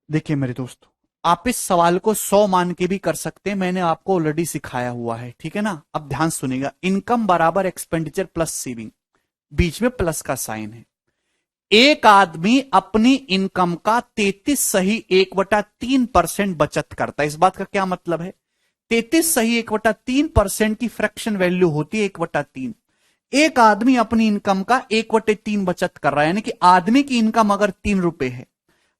देखिए मेरे दोस्तों, आप इस सवाल को 100 मान के भी कर सकते हैं, मैंने आपको ऑलरेडी सिखाया हुआ है, ठीक है ना। अब ध्यान सुनिएगा, इनकम बराबर एक्सपेंडिचर प्लस सेविंग, बीच में प्लस का साइन है। एक आदमी अपनी इनकम का 33 सही 1/3% बचत करता है। इस बात का क्या मतलब है? 33 सही 1/3% की फ्रैक्शन वैल्यू होती है 1/3। एक आदमी अपनी इनकम का 1/3 बचत कर रहा है, यानी कि आदमी की इनकम अगर 3 रुपए है,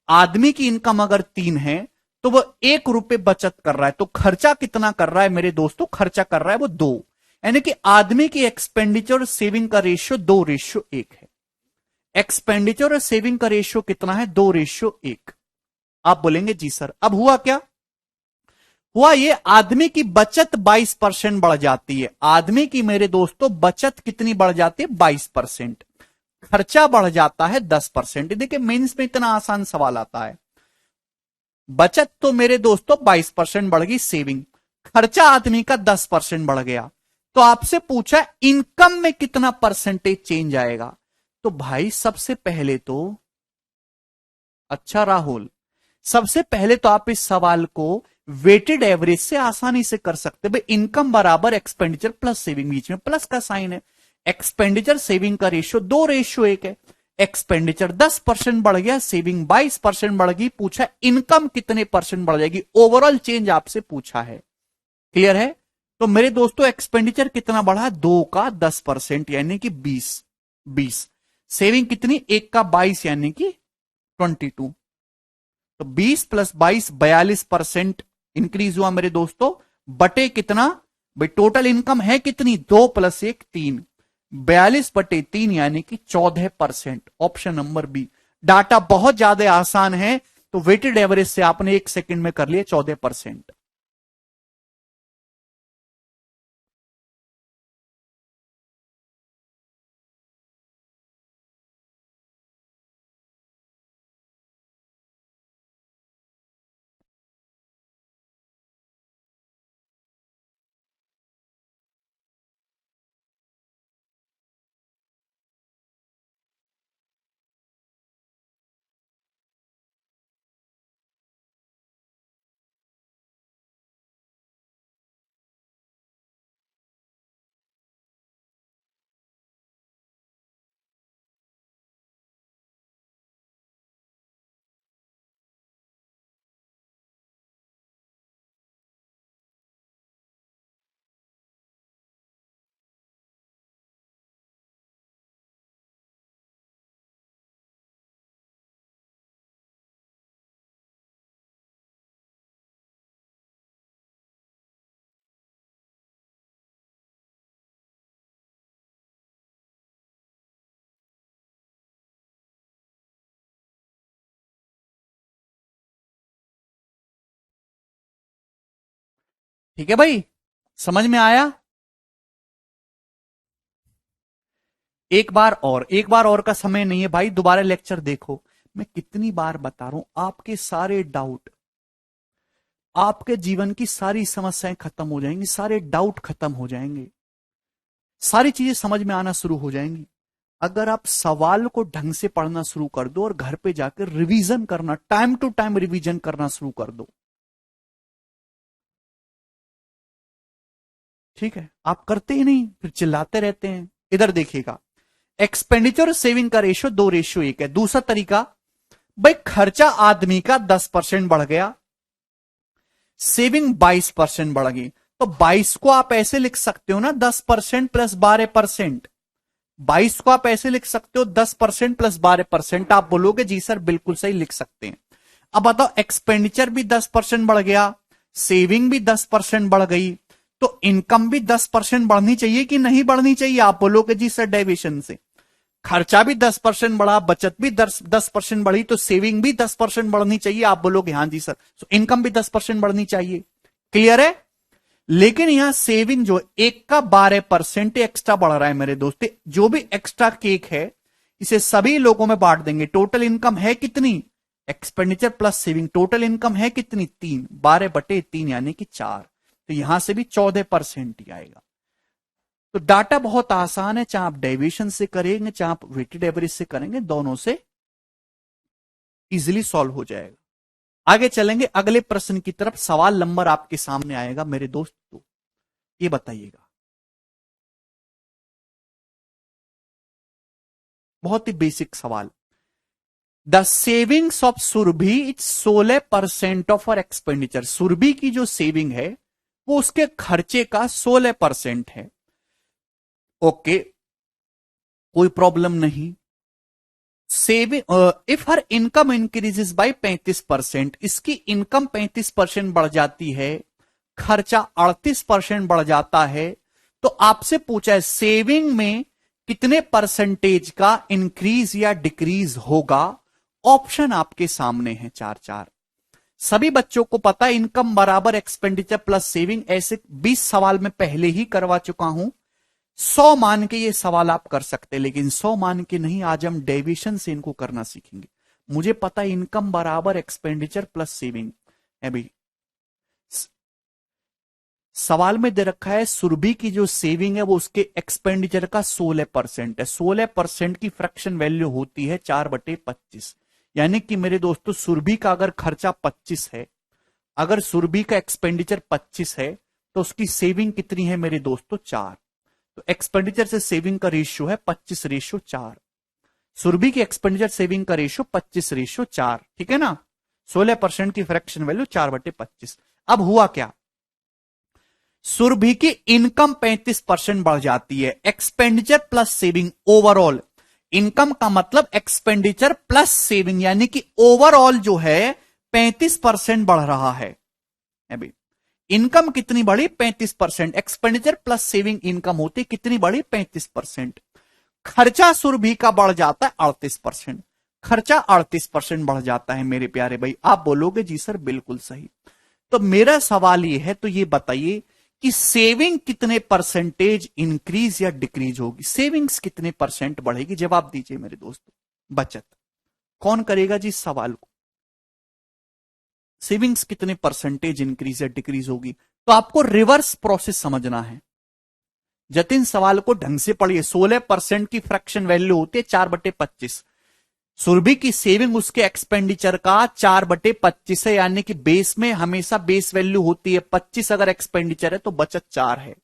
आदमी की इनकम अगर 3 है, तो वो 1 रुपए बचत कर रहा है। तो खर्चा कितना कर रहा है मेरे दोस्तों? खर्चा कर रहा है वो 2, यानी कि आदमी की एक्सपेंडिचर और सेविंग का रेशियो 2:1 है। एक्सपेंडिचर और सेविंग का रेशियो कितना है? 2:1। आप बोलेंगे जी सर, अब हुआ क्या? हुआ ये, आदमी की बचत 22% बढ़ जाती है। आदमी की मेरे दोस्तों बचत कितनी बढ़ जाती है? 22%। खर्चा बढ़ जाता है 10%। देखिए मेंस में इतना आसान सवाल आता है। बचत तो मेरे दोस्तों 22% बढ़ गई, सेविंग, खर्चा आदमी का 10% बढ़ गया। तो आपसे पूछा इनकम में कितना परसेंटेज चेंज आएगा? तो भाई सबसे पहले तो, अच्छा राहुल, सबसे पहले तो आप इस सवाल को वेटेड एवरेज से आसानी से कर सकते हैं। भाई इनकम बराबर एक्सपेंडिचर प्लस सेविंग, बीच में प्लस का साइन है। एक्सपेंडिचर सेविंग का रेशियो 2:1 है। एक्सपेंडिचर 10% बढ़ गया, सेविंग 22% बढ़ गई। पूछा इनकम कितने परसेंट बढ़ जाएगी? ओवरऑल चेंज आपसे पूछा है। क्लियर है? तो मेरे दोस्तों एक्सपेंडिचर कितना बढ़ा? 2 का 10%, यानी कि 20। सेविंग कितनी? 1 का 22, यानी कि 22। तो 20 + 22 42% इंक्रीज हुआ मेरे दोस्तों। बटे कितना? भाई टोटल इनकम है कितनी? 2 + 1 3, 42/3 यानी कि 14%। Option number B. डाटा बहुत ज्यादा आसान है, तो वेटेड एवरेज से आपने 1 सेकंड में कर लिया 14%। ठीक है भाई, समझ में आया? एक बार और का समय नहीं है भाई, दोबारा लेक्चर देखो। मैं कितनी बार बता रहा हूं, आपके सारे डाउट, आपके जीवन की सारी समस्याएं खत्म हो जाएंगी, सारे डाउट खत्म हो जाएंगे, सारी चीजें समझ में आना शुरू हो जाएंगी अगर आप सवाल को ढंग से पढ़ना शुरू कर दो और घर पे जाकर रिवीजन करना, टाइम टू टाइम रिवीजन करना शुरू कर दो। ठीक है, आप करते ही नहीं, फिर चिल्लाते रहते हैं। इधर देखिएगा, एक्सपेंडिचर और सेविंग का रेशियो 2:1 है। दूसरा तरीका, भाई खर्चा आदमी का 10% बढ़ गया, सेविंग 22% बढ़ गई। तो 22 को आप ऐसे लिख सकते हो ना, 10% + 12%। 22 को आप ऐसे लिख सकते हो, 10% + 12%। आप बोलोगे जी सर बिल्कुल सही लिख सकते हैं। अब बताओ, एक्सपेंडिचर भी 10% बढ़ गया, सेविंग भी 10% बढ़ गई, तो इनकम भी 10% बढ़नी चाहिए कि नहीं बढ़नी चाहिए? आप बोलोगे जी सर डेविएशन से खर्चा भी 10% बढ़ा, बचत भी 10% बढ़ी, तो सेविंग भी 10% बढ़नी चाहिए। आप बोलोगे हाँ जी सर, तो इनकम भी 10% बढ़नी चाहिए। क्लियर है? लेकिन यहां सेविंग जो एक का 12% एक्स्ट्रा बढ़ रहा है मेरे दोस्त। जो भी एक्स्ट्रा केक है इसे सभी लोगों में बांट देंगे। टोटल इनकम है कितनी? Expenditure plus saving, total income है कितनी? 3, 12/3 यानी कि 4। तो यहां से भी 14% ही आएगा। तो डाटा बहुत आसान है, चाहे आप डेविएशन से करेंगे चाहे आप वेटेड एवरेज से करेंगे, दोनों से इजिली सॉल्व हो जाएगा। आगे चलेंगे अगले प्रश्न की तरफ। सवाल नंबर आपके सामने आएगा मेरे दोस्त, तो ये बताइएगा। बहुत ही बेसिक सवाल। The savings of Surabhi is 16% of her expenditure. Surabhi की जो सेविंग है वो उसके खर्चे का 16% है। ओके, कोई प्रॉब्लम नहीं। Saving if her income increases by 35%, इसकी इनकम 35% बढ़ जाती है, खर्चा 38% बढ़ जाता है, तो आपसे पूछा है सेविंग में कितने परसेंटेज का इंक्रीज या डिक्रीज होगा। ऑप्शन आपके सामने है, चार चार। सभी बच्चों को पता है इनकम बराबर एक्सपेंडिचर प्लस सेविंग, ऐसे 20 सवाल में पहले ही करवा चुका हूं। 100 मान के ये सवाल आप कर सकते हैं, लेकिन 100 मान के नहीं, आज हम डेविएशन से इनको करना सीखेंगे। मुझे पता है इनकम बराबर एक्सपेंडिचर प्लस सेविंग। अभी सवाल में दे रखा है सुरभि की जो सेविंग है वो उसके एक्सपेंडिचर का 16% है। 16% की फ्रैक्शन वैल्यू होती है 4/25। यानी कि मेरे दोस्तों सुरभि का अगर खर्चा 25 है, अगर सुरभि का एक्सपेंडिचर 25 है, तो उसकी सेविंग कितनी है मेरे दोस्तों? 4। तो एक्सपेंडिचर से सेविंग का रेशियो है 25/4। सुरभि की एक्सपेंडिचर सेविंग का रेशियो 25/4, ठीक है ना? 16% की फ्रैक्शन वैल्यू 4/25। अब हुआ क्या? सुरभि की इनकम 35% बढ़ जाती है, expenditure plus saving overall. Income का मतलब एक्सपेंडिचर प्लस सेविंग, यानी कि ओवरऑल जो है 35% बढ़ रहा है। अभी इनकम कितनी बढ़ी? 35%। एक्सपेंडिचर प्लस सेविंग इनकम होती कितनी बढ़ी? 35%। खर्चा सुरभि का बढ़ जाता है 38%। खर्चा 38% बढ़ जाता है मेरे प्यारे भाई। आप बोलोगे जी सर बिल्कुल सही। तो मेरा सवाल ये है, तो ये बताइए कि सेविंग कितने परसेंटेज इंक्रीज या डिक्रीज होगी? सेविंग्स कितने परसेंट बढ़ेगी? जवाब दीजिए मेरे दोस्तों। बचत कौन करेगा जी इस सवाल को? सेविंग्स कितने परसेंटेज इंक्रीज या डिक्रीज होगी? तो आपको रिवर्स प्रोसेस समझना है। जतिन सवाल को ढंग से पढ़िए। 16% की फ्रैक्शन वैल्यू होती है 4/25। सुरभि की सेविंग उसके एक्सपेंडिचर का 4/25 है, यानी कि बेस में हमेशा बेस वैल्यू होती है 25। अगर एक्सपेंडिचर है तो बचत 4 है।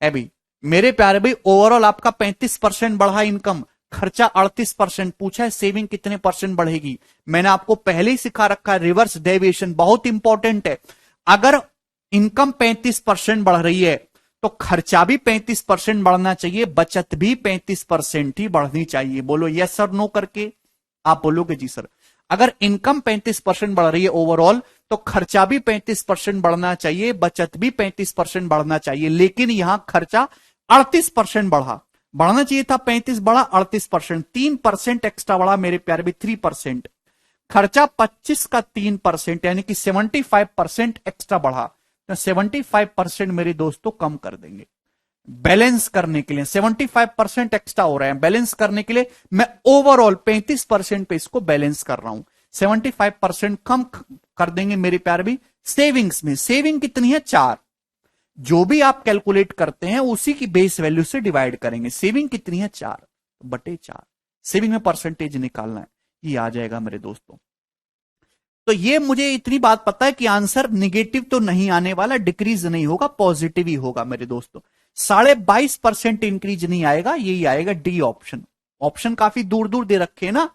अभी मेरे प्यारे भाई ओवरऑल आपका 35% बढ़ा इनकम, खर्चा 38%। पूछा है सेविंग कितने परसेंट बढ़ेगी? मैंने आपको पहले ही सिखा रखा है रिवर्स डेविएशन बहुत इंपॉर्टेंट है। अगर इनकम 35% बढ़ रही है तो खर्चा भी 35% बढ़ना चाहिए, बचत भी 35% ही बढ़नी चाहिए। बोलो यस सर नो करके। आप बोलोगे जी सर। अगर इनकम 35% बढ़ रही है ओवरऑल, तो खर्चा भी 35% बढ़ना चाहिए, बचत भी 35% बढ़ना चाहिए। लेकिन यहां खर्चा 38% बढ़ा, बढ़ना चाहिए था 35, बढ़ा 38%। 3% एक्स्ट्रा बढ़ा मेरे प्यारे भी, 3%। खर्चा 25 का 3%, यानी कि 75% एक्स्ट्रा बढ़ा। तो 75% मेरे दोस्तों कम कर देंगे बैलेंस करने के लिए। 75% एक्स्ट्रा हो रहा है, बैलेंस करने के लिए मैं ओवरऑल 35% पे इसको बैलेंस कर रहा हूं। 75% कम कर देंगे मेरे प्यारे भी सेविंग्स में। सेविंग कितनी है? 4। जो भी आप कैलकुलेट करते हैं उसी की बेस वैल्यू से डिवाइड करेंगे। सेविंग कितनी है? 4/4। सेविंग में परसेंटेज निकालना है, ये आ जाएगा मेरे दोस्तों। तो ये मुझे इतनी बात पता है कि आंसर निगेटिव तो नहीं आने वाला, डिक्रीज नहीं होगा, पॉजिटिव ही होगा मेरे दोस्तों। 22.5% इंक्रीज नहीं आएगा, यही आएगा डी ऑप्शन। ऑप्शन काफी दूर दूर दे रखे हैं ना।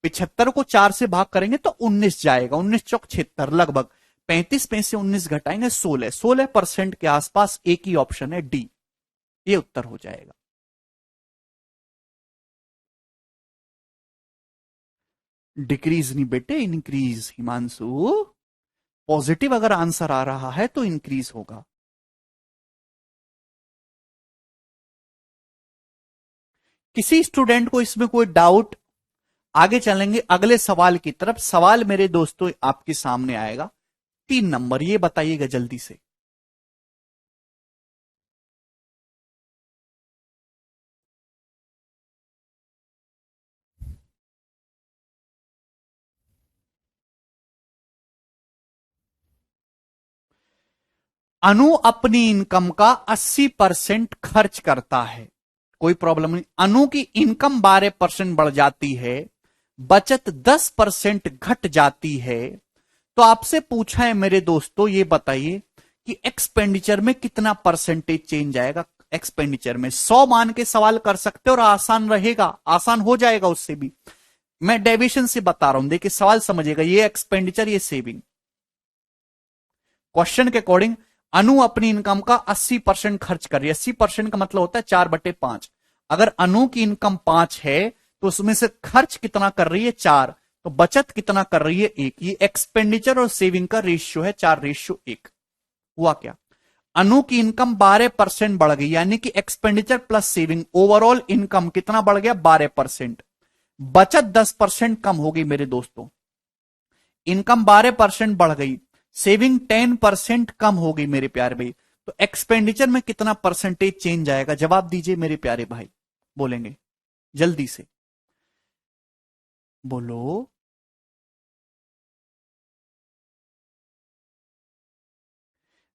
75 को 4 से भाग करेंगे तो 19 जाएगा, 19 चौक 76 लगभग। 35 में से 19 घटाएंगे 16, 16% के आसपास एक ही ऑप्शन है डी, ये उत्तर हो जाएगा। डिक्रीज नहीं बेटे, इंक्रीज हिमांशु। पॉजिटिव अगर आंसर आ रहा है तो इंक्रीज होगा। किसी स्टूडेंट को इसमें कोई डाउट? आगे चलेंगे अगले सवाल की तरफ। सवाल मेरे दोस्तों आपके सामने आएगा 3 नंबर, ये बताइएगा जल्दी से। अनु अपनी इनकम का 80% खर्च करता है, कोई प्रॉब्लम नहीं। अनु की इनकम 12% बढ़ जाती है, बचत 10% घट जाती है। तो आपसे पूछा है मेरे दोस्तों, ये बताइए कि एक्सपेंडिचर में कितना परसेंटेज चेंज आएगा। एक्सपेंडिचर में 100 मान के सवाल कर सकते हो और आसान रहेगा, आसान हो जाएगा उससे भी। मैं डेविएशन से बता रहा हूं, देखिए सवाल समझिएगा। ये एक्सपेंडिचर, ये सेविंग। क्वेश्चन के अकॉर्डिंग अनु अपनी इनकम का 80% खर्च कर रही है। 80% का मतलब होता है 4/5। अगर अनु की इनकम 5 है तो उसमें से खर्च कितना कर रही है? 4। तो बचत कितना कर रही है? 1। ये एक्सपेंडिचर और सेविंग का रेशियो है 4:1। हुआ क्या? अनु की इनकम 12% बढ़ गई, यानी कि expenditure plus saving, overall income कितना बढ़ गया? 12%। बचत 10% कम हो गई मेरे दोस्तों। इनकम 12% बढ़ गई, सेविंग 10% कम हो गई मेरे प्यारे भाई। तो एक्सपेंडिचर में कितना परसेंटेज चेंज आएगा? जवाब दीजिए मेरे प्यारे भाई, बोलेंगे जल्दी से, बोलो।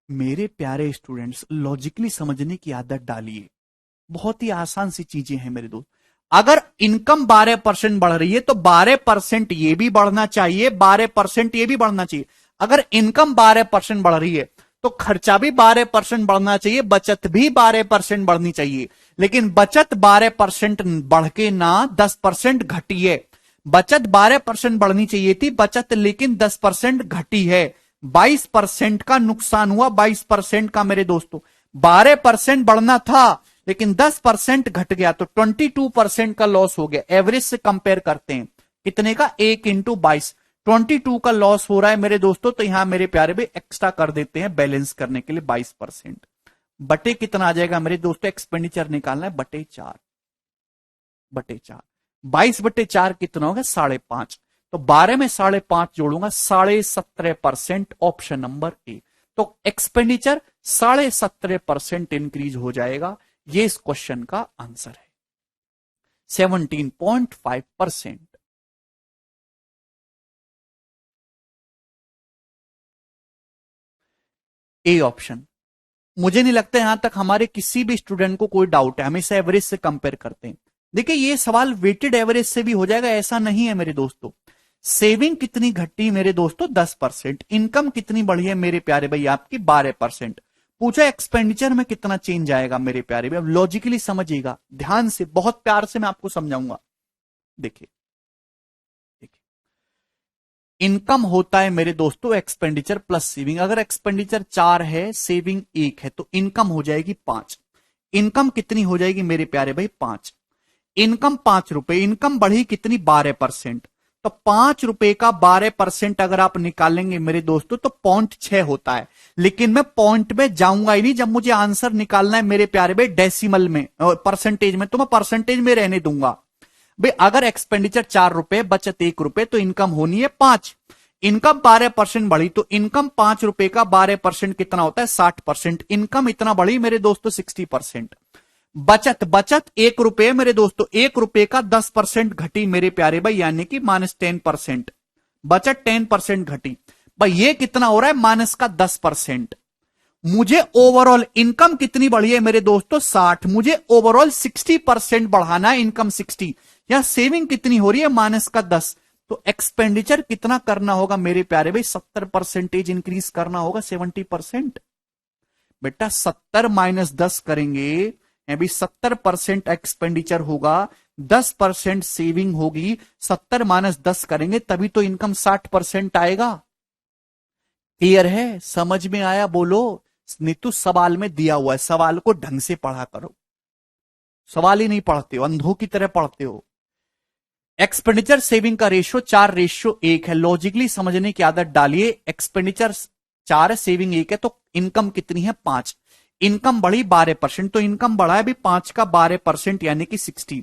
मेरे प्यारे स्टूडेंट्स, लॉजिकली समझने की आदत डालिए। बहुत ही आसान सी चीजें हैं मेरे दोस्त। अगर इनकम 12% बढ़ रही है तो 12% ये भी बढ़ना चाहिए, 12% ये भी बढ़ना चाहिए। अगर इनकम 12% बढ़ रही है तो खर्चा भी 12% बढ़ना चाहिए, बचत भी 12% बढ़नी चाहिए। लेकिन बचत 12% बढ़ के ना 10% घटी है। बचत 12% बढ़नी चाहिए थी, बचत लेकिन 10% घटी है। 22% का नुकसान हुआ, 22% का मेरे दोस्तों। 12% बढ़ना था लेकिन 10% घट गया, तो 22% का लॉस हो गया। एवरेज से कंपेयर करते हैं, कितने का? 1 × 22, 22 का लॉस हो रहा है मेरे दोस्तों। तो यहां मेरे प्यारे भाई एक्स्ट्रा कर देते हैं बैलेंस करने के लिए 22%। बटे कितना आ जाएगा मेरे दोस्तों? एक्सपेंडिचर निकालना है, बटे 4। 22/4 कितना होगा? 5.5। तो 12 में 5.5 जोड़ूंगा, 17.5%, ऑप्शन नंबर ए। तो एक्सपेंडिचर 17.5% इंक्रीज हो जाएगा। ये इस क्वेश्चन का आंसर है, 17.5%। A option. मुझे नहीं लगता यहां तक हमारे किसी भी स्टूडेंट को कोई डाउट है। हमेशा एवरेज से कंपेयर करते हैं। देखिए ये सवाल वेटेड एवरेज से भी हो जाएगा, ऐसा नहीं है मेरे दोस्तों। सेविंग कितनी घटी मेरे दोस्तों? 10%। इनकम कितनी बढ़ी है मेरे प्यारे भाई? आपकी 12%। पूछा एक्सपेंडिचर में कितना चेंज आएगा मेरे प्यारे भाई? अब लॉजिकली समझिएगा ध्यान से, बहुत प्यार से मैं आपको समझाऊंगा। देखिए इनकम होता है मेरे दोस्तों एक्सपेंडिचर प्लस सेविंग। अगर एक्सपेंडिचर 4 है, सेविंग 1 है, तो इनकम हो जाएगी 5। इनकम कितनी हो जाएगी मेरे प्यारे भाई? 5। इनकम 5 रुपए, इनकम बढ़ी कितनी? 12%। तो 5 रुपए का 12% अगर आप निकालेंगे मेरे दोस्तों तो 0.6 होता है। लेकिन मैं पॉइंट में जाऊंगा ही नहीं, जब मुझे आंसर निकालना है मेरे प्यारे भाई डेसिमल में, परसेंटेज में, तो मैं परसेंटेज में रहने दूंगा भाई। अगर एक्सपेंडिचर 4 रुपए, बचत 1 रुपए, तो इनकम होनी है 5। इनकम 12% बढ़ी, तो इनकम 5 रुपए का 12% कितना होता है? 60%। इनकम इतना बढ़ी मेरे दोस्तों 60%। बचत 1 रुपए मेरे दोस्तों, 1 रुपए का 10% घटी मेरे प्यारे भाई, यानी कि -10%। बचत 10% घटी भाई, ये कितना हो रहा है? माइनस का 10%। मुझे ओवरऑल इनकम कितनी बढ़ी है मेरे दोस्तों? 60। मुझे ओवरऑल 60% बढ़ाना है, इनकम 60। या सेविंग कितनी हो रही है? माइनस का 10। तो एक्सपेंडिचर कितना करना होगा मेरे प्यारे भाई? 70% इंक्रीज करना होगा, 70%। बेटा 70 - 10 करेंगे अभी, 70% एक्सपेंडिचर होगा, 10% सेविंग होगी। 70 - 10 करेंगे तभी तो इनकम 60% आएगा। क्लियर है? समझ में आया? बोलो। नीतू सवाल में दिया हुआ है, सवाल को ढंग से पढ़ा करो। सवाल ही नहीं पढ़ते हो, अंधों की तरह पढ़ते हो। एक्सपेंडिचर सेविंग का रेशियो 4:1 है। लॉजिकली समझने की आदत डालिए। एक्सपेंडिचर 4 है, सेविंग 1 है, तो इनकम कितनी है 5। इनकम बढ़ी 12%, तो इनकम बढ़ा है भी 5 का 12% यानी कि 60।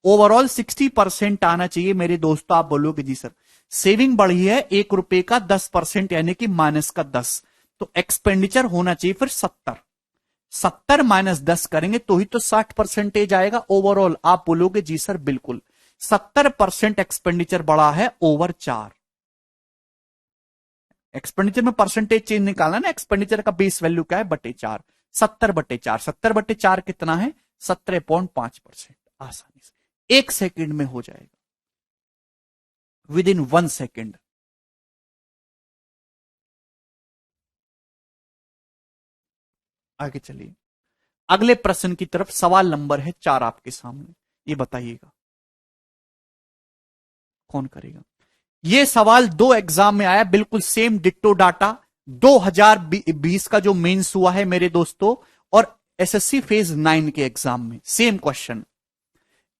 ओवरऑल 60% आना चाहिए मेरे दोस्तों। आप बोलोगे जी सर सेविंग बढ़ी है ₹1 का 10% यानी कि माइनस का 10, तो एक्सपेंडिचर होना चाहिए फिर 70। 70 माइनस 10 करेंगे तो ही तो 60% आएगा ओवरऑल। आप बोलोगे जी सर बिल्कुल 70% एक्सपेंडिचर बढ़ा है ओवर 4। एक्सपेंडिचर में परसेंटेज चेंज निकालना ना, एक्सपेंडिचर का बेस वैल्यू क्या है बटे 4। 70/4, 70/4 कितना है 17.5%। आसानी से 1 सेकेंड में हो जाएगा, विद इन 1 सेकेंड। आगे चलिए अगले प्रश्न की तरफ। सवाल नंबर है 4 आपके सामने, ये बताइएगा कौन करेगा। ये सवाल 2 एग्जाम में आया, बिल्कुल सेम डिट्टो डाटा 2020 का जो मेंस हुआ है मेरे दोस्तों, और एसएससी फेज 9 के एग्जाम में सेम क्वेश्चन।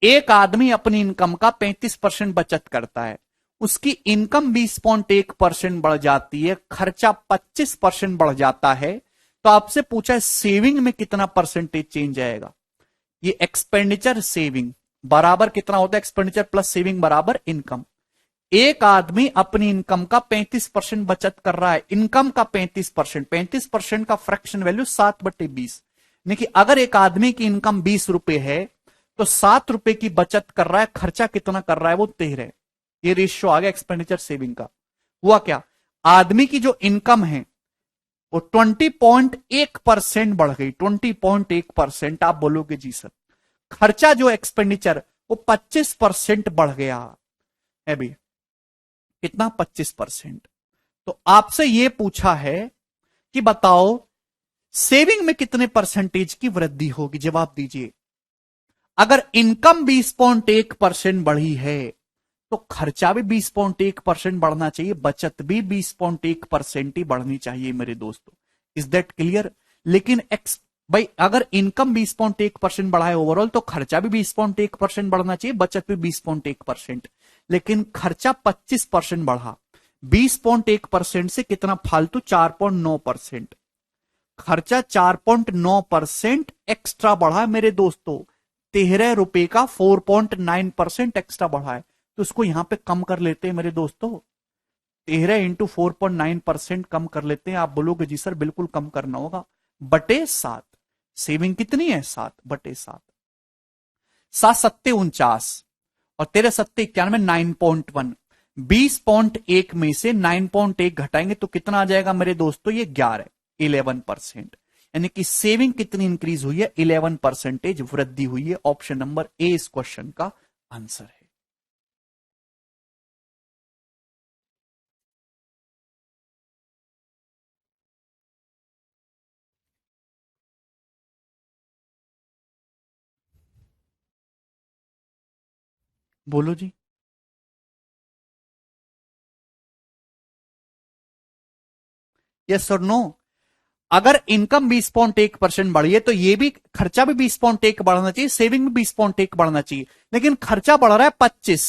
एक आदमी अपनी इनकम का 35% बचत करता है, उसकी इनकम 20.1% बढ़ जाती है, खर्चा 25% बढ़ जाता है, तो आपसे पूछा है सेविंग में कितना परसेंटेज चेंज आएगा। ये एक्सपेंडिचर सेविंग बराबर कितना होता है, एक्सपेंडिचर प्लस सेविंग बराबर इनकम। एक आदमी अपनी इनकम का 35% बचत कर रहा है, इनकम का 35%, 35% का फ्रैक्शन वैल्यू 7/20। यानी कि अगर एक आदमी की इनकम ₹20 है तो ₹7 की बचत कर रहा है, खर्चा कितना कर रहा है वो 13। ये रेशियो आ गया एक्सपेंडिचर सेविंग का। हुआ क्या, आदमी की जो इनकम है वो 20.1% बढ़ गई, 20.1%। आप बोलोगे जी सर खर्चा जो एक्सपेंडिचर वो 25% बढ़ गया है भी, कितना 25%। तो आपसे यह पूछा है कि बताओ सेविंग में कितने परसेंटेज की वृद्धि होगी, जवाब दीजिए। अगर इनकम 20.1% बढ़ी है तो खर्चा भी 20.1% बढ़ना चाहिए, बचत भी 20.1% ही बढ़नी चाहिए मेरे दोस्तों। Is that clear. लेकिन एक्स भाई अगर इनकम 20.1% बढ़ा है ओवरऑल तो खर्चा भी 20.1% बढ़ना चाहिए, बचत भी 20.1%। लेकिन खर्चा 25% बढ़ा, 20.1% से कितना फालतू 4.9%। खर्चा 4.9% एक्स्ट्रा बढ़ा मेरे दोस्तों। ₹13 का 4.9% एक्स्ट्रा बढ़ा है, तो उसको यहां पे कम कर लेते हैं मेरे दोस्तों। 13 इंटू 4.9% कम कर लेते हैं। आप बोलोगे जी सर बिल्कुल कम करना होगा, बटे 7। सेविंग कितनी है 7/7। 7×7 = 49 और 13×7 = 91, 9.1। 20.1 में से 9.1 घटाएंगे तो कितना आ जाएगा मेरे दोस्तों, ये 11% यानी कि सेविंग कितनी इंक्रीज हुई है, 11% वृद्धि हुई है। ऑप्शन नंबर ए इस क्वेश्चन का आंसर है। बोलो जी। यस और नो। अगर इनकम 20.1% बढ़ी है तो ये भी खर्चा भी 20.1 बढ़ना चाहिए, सेविंग भी 20.1 बढ़ना चाहिए। लेकिन खर्चा बढ़ रहा है 25,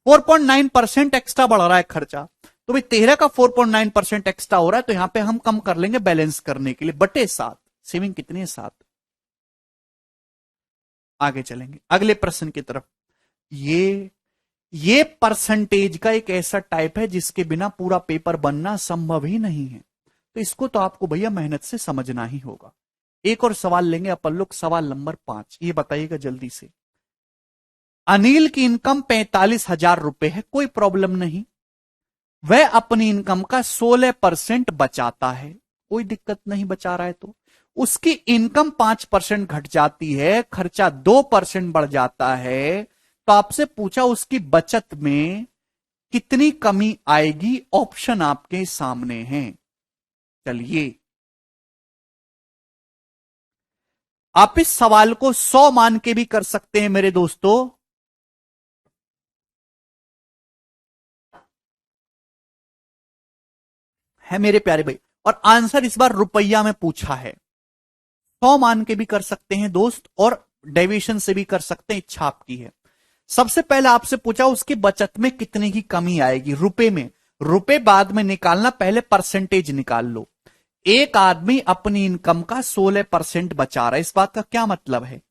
4.9% एक्स्ट्रा बढ़ रहा है खर्चा। तो भाई 13 का 4.9% एक्स्ट्रा हो रहा है, तो यहां पे हम कम कर लेंगे बैलेंस करने के लिए, बटे 7। सेविंग कितनी है 7। आगे चलेंगे अगले प्रश्न की तरफ। ये परसेंटेज का एक ऐसा टाइप है जिसके बिना पूरा पेपर बनना संभव ही नहीं है, तो इसको तो आपको भैया मेहनत से समझना ही होगा। एक और सवाल लेंगे अपन लोग, सवाल नंबर 5। ये बताइएगा जल्दी से। अनिल की इनकम ₹45,000 है, कोई प्रॉब्लम नहीं। वह अपनी इनकम का 16% बचाता है, कोई दिक्कत नहीं, बचा रहा है तो। उसकी इनकम 5% घट जाती है, खर्चा 2% बढ़ जाता है, तो आपसे पूछा उसकी बचत में कितनी कमी आएगी। ऑप्शन आपके सामने हैं। चलिए आप इस सवाल को 100 मान के भी कर सकते हैं मेरे दोस्तों। है मेरे प्यारे भाई, और आंसर इस बार रुपया में पूछा है। 100 मान के भी कर सकते हैं दोस्त, और डेविएशन से भी कर सकते हैं, इच्छा आपकी है। सबसे पहले आपसे पूछा उसकी बचत में कितने की कमी आएगी रुपए में। रुपए बाद में निकालना, पहले परसेंटेज निकाल लो। एक आदमी अपनी इनकम का 16% बचा रहा है, इस बात का क्या मतलब है?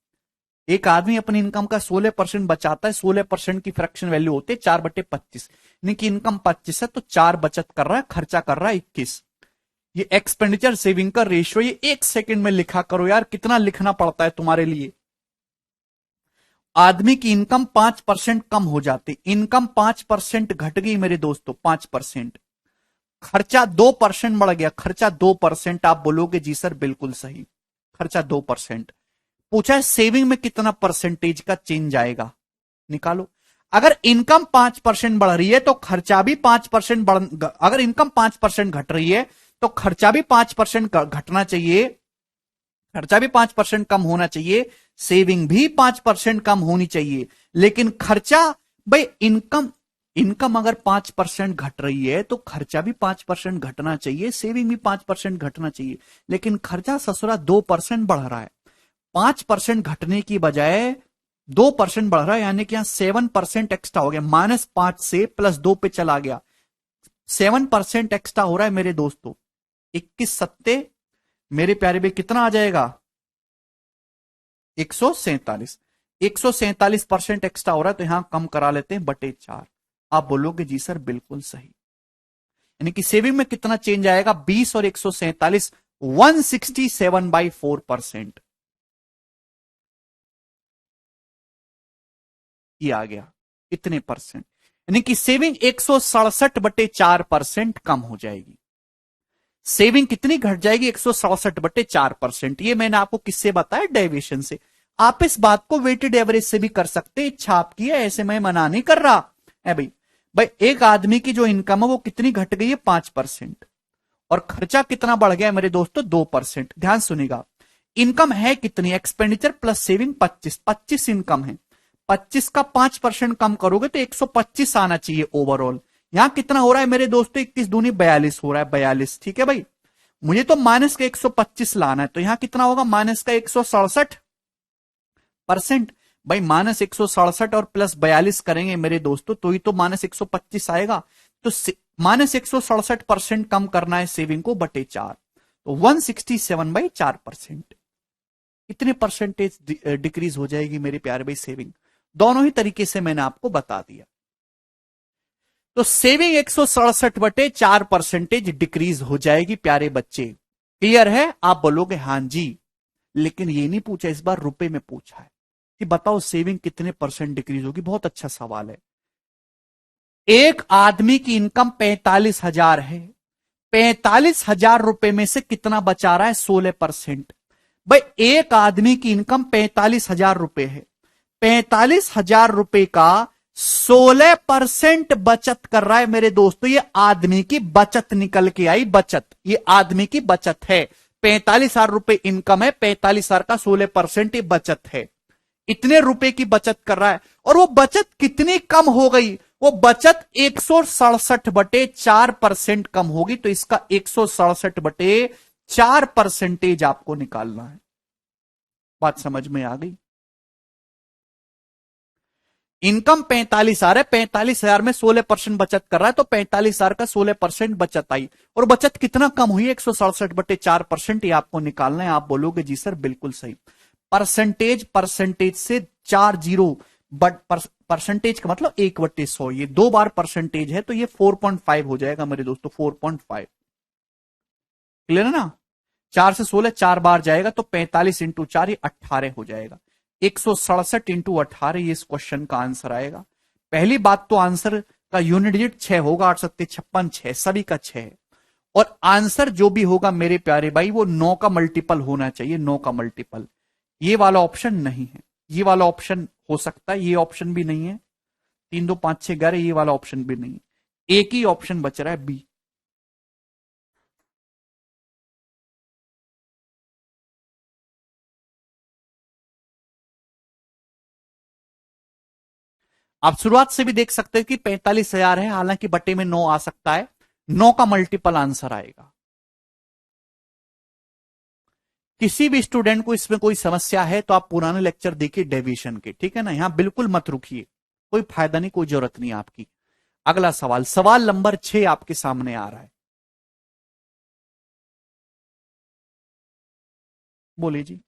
एक आदमी अपनी इनकम का 16% बचाता है, 16% की फ्रैक्शन वैल्यू होती है 4/25, यानी कि इनकम 25 है तो 4 बचत कर रहा है, खर्चा कर रहा है 21। ये एक्सपेंडिचर सेविंग का रेशियो, ये 1 सेकंड में लिखा करो यार, कितना लिखना पड़ता है तुम्हारे लिए। आदमी की इनकम 5% कम हो जाती, इनकम 5% घट गई मेरे दोस्तों, 5%। खर्चा 2% बढ़ गया, खर्चा 2%। आप बोलोगे जी सर बिल्कुल सही, खर्चा 2%। पूछा है सेविंग में कितना परसेंटेज का चेंज आएगा, निकालो। अगर इनकम 5% बढ़ रही है तो खर्चा भी 5% अगर इनकम 5% घट रही है तो खर्चा भी 5% घटना चाहिए, खर्चा भी 5% कम होना चाहिए, सेविंग भी 5% कम होनी चाहिए। लेकिन खर्चा, भाई इनकम इनकम अगर 5% घट रही है तो खर्चा भी 5% घटना चाहिए, सेविंग भी 5% घटना चाहिए। लेकिन खर्चा ससुरा 2% बढ़ रहा है, 5% घटने की बजाय 2% बढ़ रहा है, यानी कि यहां 7% एक्स्ट्रा हो गया। -5 से +2 पे चला गया, 7% एक्स्ट्रा हो रहा है मेरे दोस्तों। 21 सत्ते मेरे प्यारे भाई कितना आ जाएगा? 147। 147% एक्स्ट्रा हो रहा है तो यहां कम करा लेते हैं /4। आप बोलोगे जी सर बिल्कुल सही, यानी कि सेविंग में कितना चेंज आएगा? 20 और 147, 167/4%। ये आ गया इतने परसेंट, यानी कि सेविंग 167/4% कम हो जाएगी। सेविंग कितनी घट जाएगी? 167/4%। ये मैंने आपको किससे बताया? डेविएशन से। आप इस बात को वेटेड एवरेज से भी कर सकते, इच्छा आपकी है, ऐसे मैं मना नहीं कर रहा है भाई। भाई एक आदमी की जो इनकम है वो कितनी घट गई है? 5%। और खर्चा कितना बढ़ गया है मेरे दोस्तों? 2%। ध्यान सुनिएगा, इनकम है कितनी? एक्सपेंडिचर प्लस सेविंग 25 इनकम है, 25 का 5% कम करोगे तो 125 आना चाहिए ओवरऑल। यहां कितना हो रहा है मेरे दोस्तों? 21 दूनी 42 हो रहा है, 42। ठीक है भाई, मुझे तो माइनस का 125 लाना है, तो यहां कितना होगा? माइनस का 167%। भाई -167 और +42 करेंगे मेरे दोस्तों तो ही तो -125 आएगा। तो -167% कम करना है सेविंग को /4, तो 167/4%। कितने परसेंटेज डिक्रीज हो जाएगी मेरे प्यारे भाई सेविंग? दोनों ही तरीके से मैंने आपको बता दिया। तो सेविंग 167/4% डिक्रीज हो जाएगी प्यारे बच्चे। क्लियर है? आप बोलोगे हां जी, लेकिन ये नहीं पूछा, इस बार रुपए में पूछा है कि बताओ सेविंग कितने परसेंट डिक्रीज होगी। बहुत अच्छा सवाल है। एक आदमी की इनकम 45,000 है, 45,000 रुपए में से कितना बचा रहा है? 16%। भाई एक आदमी की इनकम 45,000 रुपए है, 45,000 रुपए का 16% बचत कर रहा है मेरे दोस्तों। ये आदमी की बचत निकल के आई, बचत, ये आदमी की बचत है। 45,000 रुपए इनकम है, 45,000 का 16% ये बचत है। इतने रुपए की बचत कर रहा है, और वो बचत कितनी कम हो गई? वो बचत 167/4% कम होगी, तो इसका 167/4% आपको निकालना है। बात समझ में आ गई? इनकम 45,000 है, 45,000 में 16% बचत कर रहा है, तो 45,000 का 16% बचत आई, और बचत कितना कम हुई? 167/4%। ये आपको निकालना है। आप बोलोगे जी सर बिल्कुल सही। परसेंटेज, परसेंटेज से 4 जीरो, बट परसेंटेज का मतलब 1/100, ये 2 बार परसेंटेज है तो ये 4.5 हो जाएगा मेरे दोस्तों, 4.5। क्लियर है ना? 4 से 16 4 बार जाएगा तो 45 इंटू 4 ये 18 हो जाएगा। 167 इंटू 18 ये इस क्वेश्चन का आंसर आएगा। पहली बात तो आंसर का यूनिट डिजिट 6 होगा, 8 7 56, 6 सभी का 6 है। और आंसर जो भी होगा मेरे प्यारे भाई वो 9 का मल्टीपल होना चाहिए, 9 का मल्टीपल। ये वाला ऑप्शन नहीं है, ये वाला ऑप्शन हो सकता है, ये ऑप्शन भी नहीं है। 3 2 5 6 11, ये वाला ऑप्शन भी नहीं है। एक ही ऑप्शन बच रहा है, बी। आप शुरुआत से भी देख सकते हैं कि 45,000 है, हालांकि बटे में 9 आ सकता है, 9 का मल्टीपल आंसर आएगा। किसी भी स्टूडेंट को इसमें कोई समस्या है तो आप पुराने लेक्चर देखिए डेविएशन के, ठीक है ना? यहां बिल्कुल मत रुकिए, कोई फायदा नहीं, कोई जरूरत नहीं आपकी। अगला सवाल, सवाल नंबर 6 आपके सामने आ रहा है, बोलिए जी।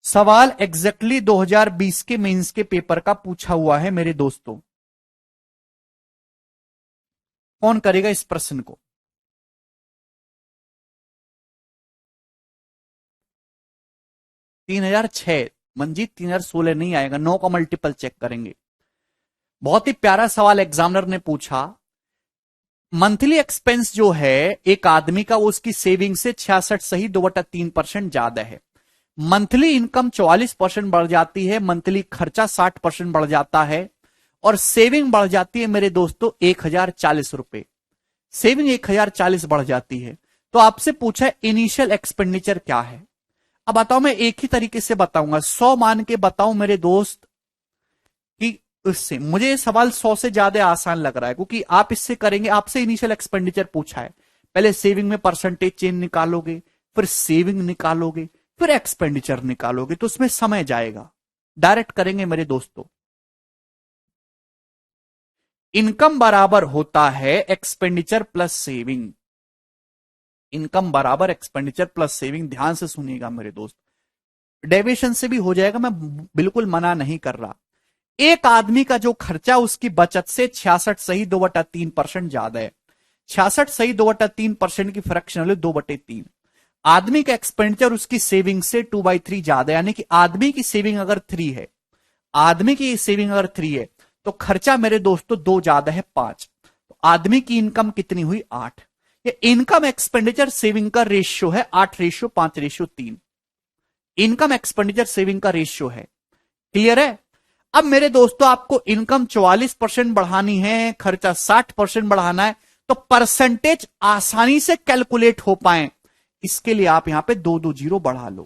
सवाल एग्जैक्टली 2020 के मेंस के पेपर का पूछा हुआ है मेरे दोस्तों। कौन करेगा इस प्रश्न को? 3006 मंजीत, 3016 नहीं आएगा, 9 का मल्टीपल चेक करेंगे। बहुत ही प्यारा सवाल एग्जामिनर ने पूछा। मंथली एक्सपेंस जो है एक आदमी का, वो उसकी सेविंग से 66 सही 2/3% ज्यादा है। मंथली इनकम 44% बढ़ जाती है, मंथली खर्चा 60% बढ़ जाता है, और सेविंग बढ़ जाती है मेरे दोस्तों 1040 रुपए। सेविंग 1040 बढ़ जाती है। तो आपसे पूछा है इनिशियल एक्सपेंडिचर क्या है। अब बताओ, मैं एक ही तरीके से बताऊंगा, 100 मान के बताऊं मेरे दोस्त कि उससे मुझे ये सवाल 100 से ज्यादा आसान लग रहा है, क्योंकि आप इससे करेंगे, आपसे इनिशियल एक्सपेंडिचर पूछा है, पहले सेविंग में परसेंटेज चेंज निकालोगे, फिर सेविंग निकालोगे, फिर एक्सपेंडिचर निकालोगे, तो उसमें समय जाएगा। डायरेक्ट करेंगे मेरे दोस्तों। इनकम बराबर होता है एक्सपेंडिचर प्लस सेविंग। इनकम बराबर एक्सपेंडिचर प्लस सेविंग, ध्यान से सुनिएगा मेरे दोस्त। डेविएशन से भी हो जाएगा, मैं बिल्कुल मना नहीं कर रहा। एक आदमी का जो खर्चा उसकी बचत से 66 सही 2/3% ज्यादा है। 66 सही 2/3% की फ्रैक्शन वैल्यू 2/3। आदमी का एक्सपेंडिचर उसकी सेविंग से 2/3 ज्यादा है, यानी कि आदमी की सेविंग अगर 3 है, आदमी की सेविंग अगर 3 है, तो खर्चा मेरे दोस्तों 2 ज्यादा है 5। तो आदमी की इनकम कितनी हुई? 8। ये इनकम एक्सपेंडिचर सेविंग का रेशियो है 8:5:3। इनकम एक्सपेंडिचर सेविंग का रेशियो है। क्लियर है? अब मेरे दोस्तों आपको इनकम 44% बढ़ानी है, खर्चा 60% बढ़ाना है, तो परसेंटेज आसानी से कैलकुलेट हो पाए, इसके लिए आप यहां पे 2-2 जीरो बढ़ा लो।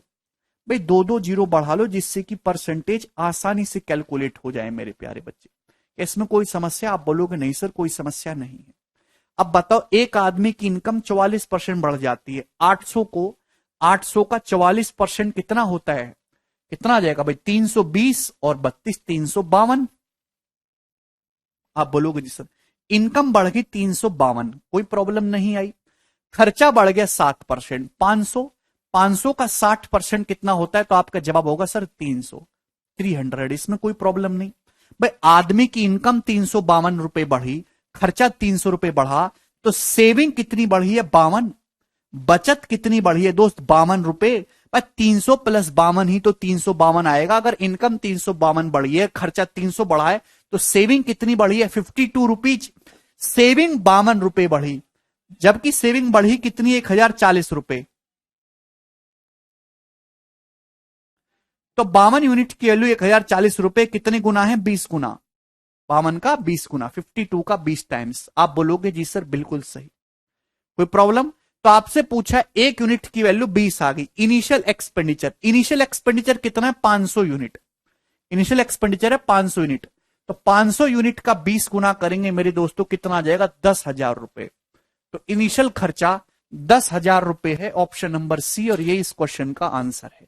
भाई 2-2 जीरो बढ़ा लो, जिससे कि परसेंटेज आसानी से कैलकुलेट हो जाए मेरे प्यारे बच्चे। इसमें कोई समस्या? आप बोलोगे नहीं सर कोई समस्या नहीं है। अब बताओ, एक आदमी की इनकम 44% बढ़ जाती है, 800 का 44% कितना होता है? कितना आ जाएगा भाई? 320 और 32 352। आप बोलोगे जी सर इनकम बढ़ गई 352, कोई प्रॉब्लम नहीं आई। खर्चा बढ़ गया 7%, 500। 500 का 60% कितना होता है? तो आपका जवाब होगा सर 300। इसमें कोई प्रॉब्लम नहीं। भाई आदमी की इनकम 352 रुपए बढ़ी, खर्चा 300 रुपए बढ़ा, तो सेविंग कितनी बढ़ी है? 52। बचत कितनी बढ़ी है दोस्त? 52 रुपए। 300 प्लस 52 ही तो 352 आएगा। अगर इनकम 352 बढ़ी है, खर्चा 300 बढ़ा है, तो सेविंग कितनी बढ़ी है? 52 रुपीज। सेविंग 52 रुपए बढ़ी, जबकि सेविंग बढ़ी कितनी? 1040 रुपए। तो 52 यूनिट की वैल्यू 1040 रुपए कितने गुना है? 20 गुना। 52 का 20 गुना, 52 का 20 टाइम्स। आप बोलोगे जी सर बिल्कुल सही, कोई प्रॉब्लम? तो आपसे पूछा 1 यूनिट की वैल्यू 20 आ गई। इनिशियल एक्सपेंडिचर, इनिशियल एक्सपेंडिचर कितना है? 500 यूनिट। इनिशियल एक्सपेंडिचर है 500 यूनिट। तो 500 यूनिट का 20 गुना करेंगे मेरे दोस्तों, कितना आ जाएगा? 10,000 रुपए। तो इनिशियल खर्चा 10,000 रुपए है, ऑप्शन नंबर सी, और ये इस क्वेश्चन का आंसर है।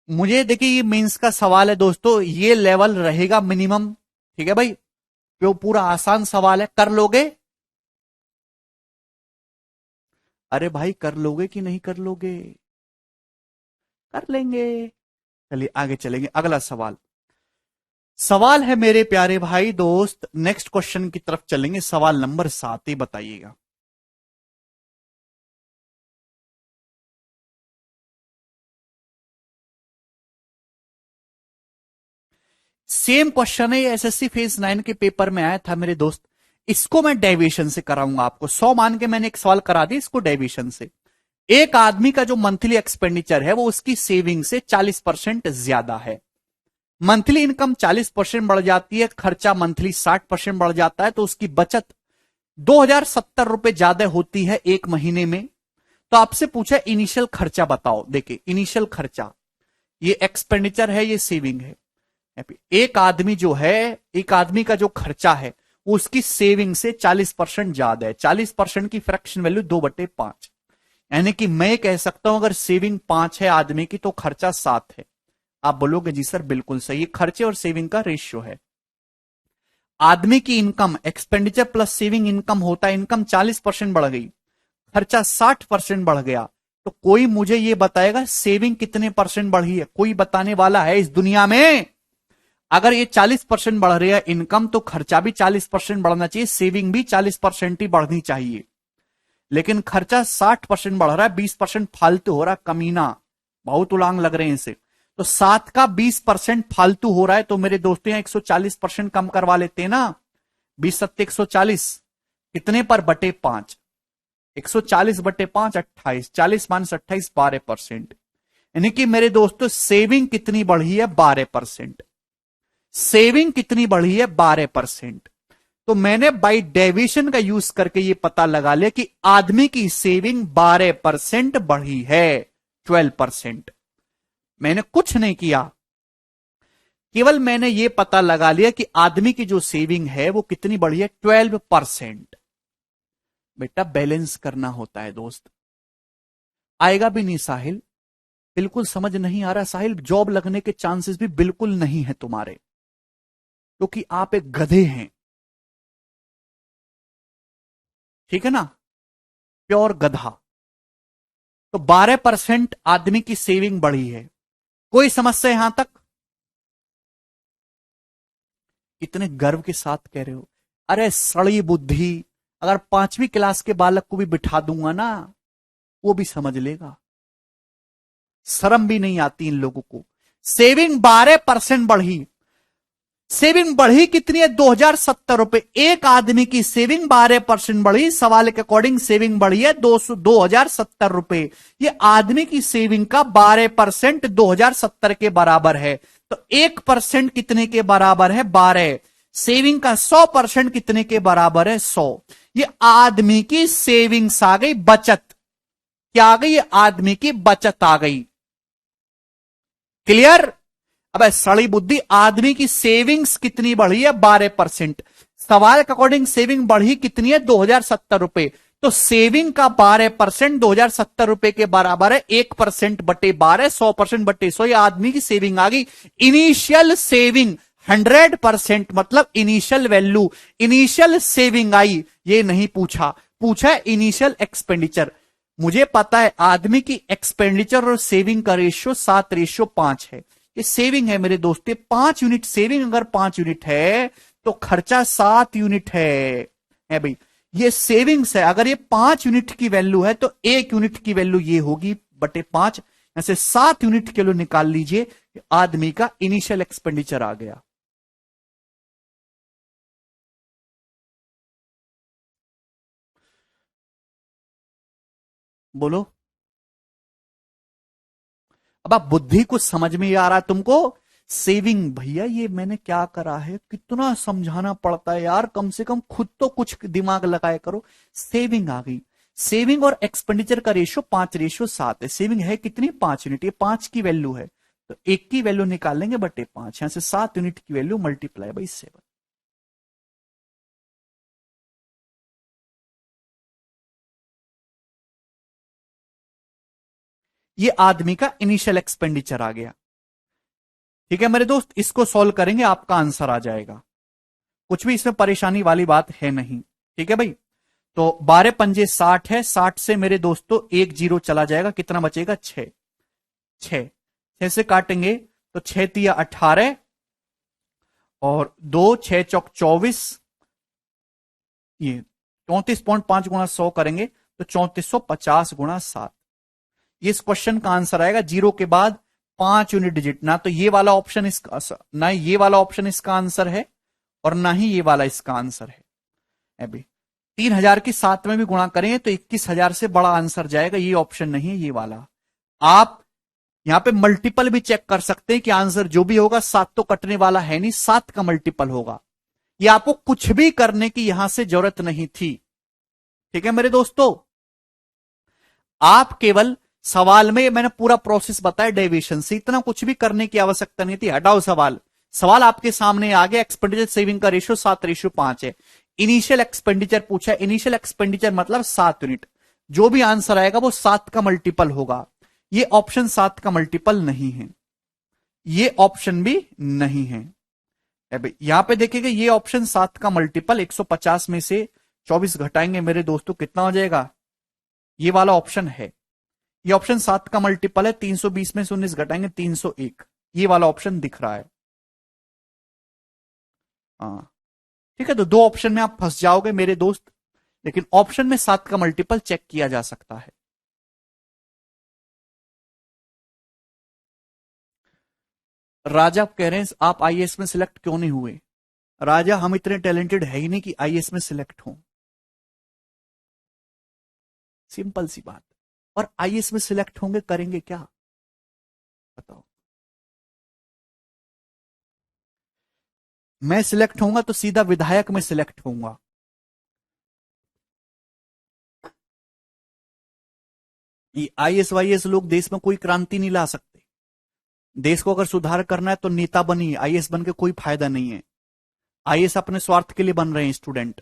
मुझे देखिए, ये मेंस का सवाल है दोस्तों, ये लेवल रहेगा मिनिमम। ठीक है भाई, जो पूरा आसान सवाल है, कर लोगे? अरे भाई कर लोगे कि नहीं कर लोगे? कर लेंगे। चलिए आगे चलेंगे, अगला सवाल। सवाल है मेरे प्यारे भाई दोस्त, नेक्स्ट क्वेश्चन की तरफ चलेंगे। सवाल नंबर 7, ही बताइएगा। सेम क्वेश्चन है, ये एसएससी फेज 9 के पेपर में आया था मेरे दोस्त। इसको मैं डेविएशन से कराऊंगा आपको। 100 मान के मैंने एक सवाल करा दिया, इसको डेविएशन से। एक आदमी का जो मंथली एक्सपेंडिचर है वो उसकी सेविंग से 40% ज्यादा है। मंथली इनकम 40% बढ़ जाती है, खर्चा मंथली 60% बढ़ जाता है, तो उसकी बचत 2070 रुपए ज्यादा होती है एक महीने में। तो आपसे पूछा इनिशियल खर्चा बताओ। देखिए इनिशियल खर्चा, ये एक्सपेंडिचर है, ये सेविंग है। एक आदमी जो है, एक आदमी का जो खर्चा है वो उसकी सेविंग से 40% ज्यादा है। 40% की फ्रैक्शन वैल्यू 2/5, यानी कि मैं कह सकता हूं अगर सेविंग 5 है आदमी की तो खर्चा 7 है। आप बोलोगे जी सर बिल्कुल सही, खर्चे और सेविंग का रेशियो है। आदमी की income, expenditure plus saving income होता है, इनकम 40% बढ़ गई, खर्चा 60% बढ़ गया, तो कोई मुझे ये बताएगा सेविंग कितने परसेंट बढ़ी है? कोई बताने वाला है इस दुनिया में? अगर ये 40% बढ़ रही है इनकम, तो खर्चा भी 40% बढ़ना चाहिए, सेविंग भी 40% ही बढ़नी चाहिए। लेकिन खर्चा 60% बढ़ रहा है, 20% फालतू हो रहा है। कमीना, बहुत उलांग लग रहे हैं इसे। तो 7 का 20% फालतू हो रहा है, तो मेरे दोस्तों यहां 140% कम करवा लेते हैं ना। 20 सत्ते 140, कितने पर बटे 5? 140/5 28, 40 माइनस 28 12%। यानी कि मेरे दोस्तों सेविंग कितनी बढ़ी है? 12%। सेविंग कितनी बढ़ी है? 12%। तो मैंने बाई डेविएशन का यूज करके ये पता लगा लिया कि आदमी की सेविंग 12% बढ़ी है, 12%। मैंने कुछ नहीं किया, केवल मैंने ये पता लगा लिया कि आदमी की जो सेविंग है वो कितनी बढ़ी है, 12%। बेटा बैलेंस करना होता है दोस्त। आएगा भी नहीं साहिल, बिल्कुल समझ नहीं आ रहा साहिल। जॉब लगने के चांसेस भी बिल्कुल नहीं है तुम्हारे, क्योंकि आप एक गधे हैं, ठीक है ना, प्योर गधा। तो 12% आदमी की सेविंग बढ़ी है। कोई समस्या यहां तक? इतने गर्व के साथ कह रहे हो? अरे सड़ी बुद्धि, अगर 5वीं क्लास के बालक को भी बिठा दूंगा ना, वो भी समझ लेगा। शर्म भी नहीं आती इन लोगों को। सेविंग 12% बढ़ी। सेविंग बढ़ी कितनी है? 2070 रुपए। एक आदमी की सेविंग 12% बढ़ी। सवाल के अकॉर्डिंग सेविंग बढ़ी है 2070 रुपए। ये आदमी की सेविंग का 12% 2070 के बराबर है। तो 1% कितने के बराबर है? 12। सेविंग का 100% कितने के बराबर है? 100। ये आदमी की सेविंग्स आ गई, बचत क्या आ गई? ये आदमी की बचत आ गई। क्लियर? अब सड़ी बुद्धि, आदमी की सेविंग्स कितनी बढ़ी है? 12%। सवाल के अकॉर्डिंग सेविंग बढ़ी कितनी है? 2070 रुपए। तो सेविंग का 12% 2070 रुपए के बराबर है 1% बटे 12, 100% बटे 100। ये आदमी की सेविंग आ गई। इनिशियल सेविंग 100%, मतलब इनिशियल वैल्यू, इनिशियल सेविंग आई। ये नहीं पूछा, पूछा इनिशियल एक्सपेंडिचर। मुझे पता है आदमी की एक्सपेंडिचर और सेविंग का रेशियो 7:5 है। ये सेविंग है मेरे दोस्त, 5 यूनिट सेविंग, अगर 5 यूनिट है तो खर्चा 7 यूनिट है भाई। ये सेविंग्स है, अगर ये 5 यूनिट की वैल्यू है तो 1 यूनिट की वैल्यू ये होगी बटे 5। ऐसे 7 यूनिट के लिए निकाल लीजिए, आदमी का इनिशियल एक्सपेंडिचर आ गया। बोलो, अब आप बुद्धि को समझ में आ रहा है तुमको? सेविंग भैया, ये मैंने क्या करा है, कितना समझाना पड़ता है यार, कम से कम खुद तो कुछ दिमाग लगाया करो। सेविंग आ गई। सेविंग और एक्सपेंडिचर का रेशियो 5:7 है। सेविंग है कितनी? 5 यूनिट। ये 5 की वैल्यू है, तो 1 की वैल्यू निकालेंगे बटे 5, यहां से 7 यूनिट की वैल्यू मल्टीप्लाई बाई 7। ये आदमी का इनिशियल एक्सपेंडिचर आ गया। ठीक है मेरे दोस्त, इसको सॉल्व करेंगे, आपका आंसर आ जाएगा। कुछ भी इसमें परेशानी वाली बात है नहीं। ठीक है भाई, तो 12×5 = 60 है। 60 से मेरे दोस्तों 1 0 चला जाएगा, कितना बचेगा? 6। 6 6 से काटेंगे तो 6 तिया 18 और 2 6 चौक 24, ये 34.5 गुणा 100 करेंगे तो 3450 गुणा 7। ये इस क्वेश्चन का आंसर आएगा। जीरो के बाद 5 यूनिट डिजिट। ना तो ये वाला ऑप्शन इसका, ना ये वाला ऑप्शन इसका आंसर है और ना ही ये वाला इसका आंसर है। अभी 3000 की 7 में भी गुणा करेंगे तो 21,000 से बड़ा आंसर जाएगा। ये ऑप्शन नहीं है ये वाला। आप यहां पे मल्टीपल भी चेक कर सकते हैं कि आंसर जो भी होगा 7 तो कटने वाला है नहीं, 7 का मल्टीपल होगा। ये आपको कुछ भी करने की यहां से जरूरत नहीं थी। ठीक है मेरे दोस्तों, आप केवल सवाल में मैंने पूरा प्रोसेस बताया डेविएशन से, इतना कुछ भी करने की आवश्यकता नहीं थी। हटाओ सवाल, सवाल आपके सामने आ गया। एक्सपेंडिचर सेविंग का रेशियो 7:5 है। इनिशियल एक्सपेंडिचर पूछा है, इनिशियल एक्सपेंडिचर मतलब 7 यूनिट। जो भी आंसर आएगा वो 7 का मल्टीपल होगा। ये ऑप्शन 7 का मल्टीपल नहीं है, ये ऑप्शन भी नहीं है। यहां पे देखिएगा ये ऑप्शन 7 का मल्टीपल 150 में से 24 घटाएंगे मेरे दोस्तों कितना हो जाएगा, ये वाला ऑप्शन है। ये ऑप्शन 7 का मल्टीपल है। 320 में से 19 घटाएंगे 301, ये वाला ऑप्शन दिख रहा है। हाँ ठीक है, तो 2 ऑप्शन में आप फंस जाओगे मेरे दोस्त, लेकिन ऑप्शन में 7 का मल्टीपल चेक किया जा सकता है। राजा कह रहे हैं आप आईएएस में सिलेक्ट क्यों नहीं हुए? राजा हम इतने टैलेंटेड है ही नहीं कि आईएएस में सिलेक्ट हों, सिंपल सी बात। और आईएएस में सिलेक्ट होंगे करेंगे क्या बताओ? मैं सिलेक्ट होऊंगा तो सीधा विधायक में सिलेक्ट होऊंगा। ये आईएएस वाईएएस लोग देश में कोई क्रांति नहीं ला सकते। देश को अगर सुधार करना है तो नेता बनिए, आईएएस बन के कोई फायदा नहीं है। आईएएस अपने स्वार्थ के लिए बन रहे हैं स्टूडेंट।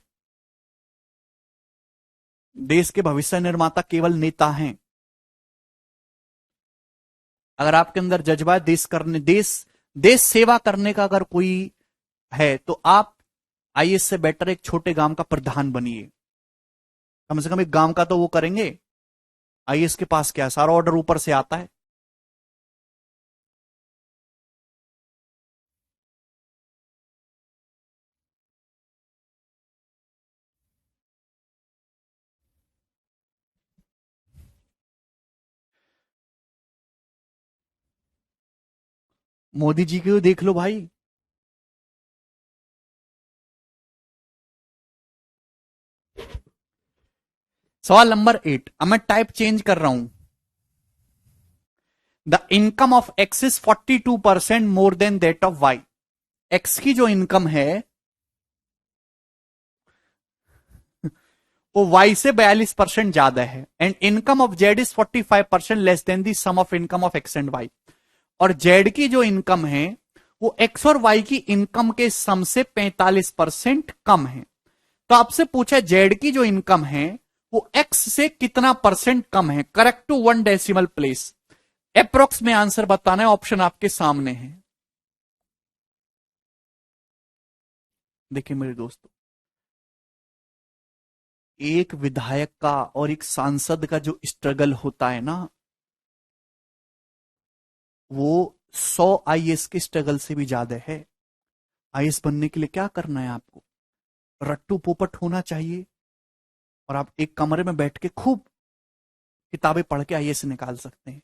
देश के भविष्य निर्माता केवल नेता हैं। अगर आपके अंदर जज्बा है देश सेवा करने का अगर कोई है तो आप आईएएस से बेटर एक छोटे गांव का प्रधान बनिए। कम से कम एक गांव का तो वो करेंगे। आईएएस के पास क्या है, सारा ऑर्डर ऊपर से आता है। मोदी जी को देख लो भाई। सवाल नंबर 8, अब मैं टाइप चेंज कर रहा हूं। The income of X is 42% more than that of Y. X की जो इनकम है वो वाई से 42% ज्यादा है। And income of Z is 45% less than the sum of income of X and Y. और जेड की जो इनकम है वो एक्स और वाई की इनकम के सम से 45% कम है। तो आपसे पूछा जेड की जो इनकम है वो एक्स से कितना परसेंट कम है। Correct to 1 decimal place. Approx में आंसर बताना है, ऑप्शन आपके सामने है। देखिए मेरे दोस्तों, एक विधायक का और एक सांसद का जो स्ट्रगल होता है ना, वो 100 आईएएस के स्ट्रगल से भी ज्यादा है। आईएएस बनने के लिए क्या करना है आपको, रट्टू पोपट होना चाहिए और आप एक कमरे में बैठ के खूब किताबें पढ़ के आईएएस निकाल सकते हैं।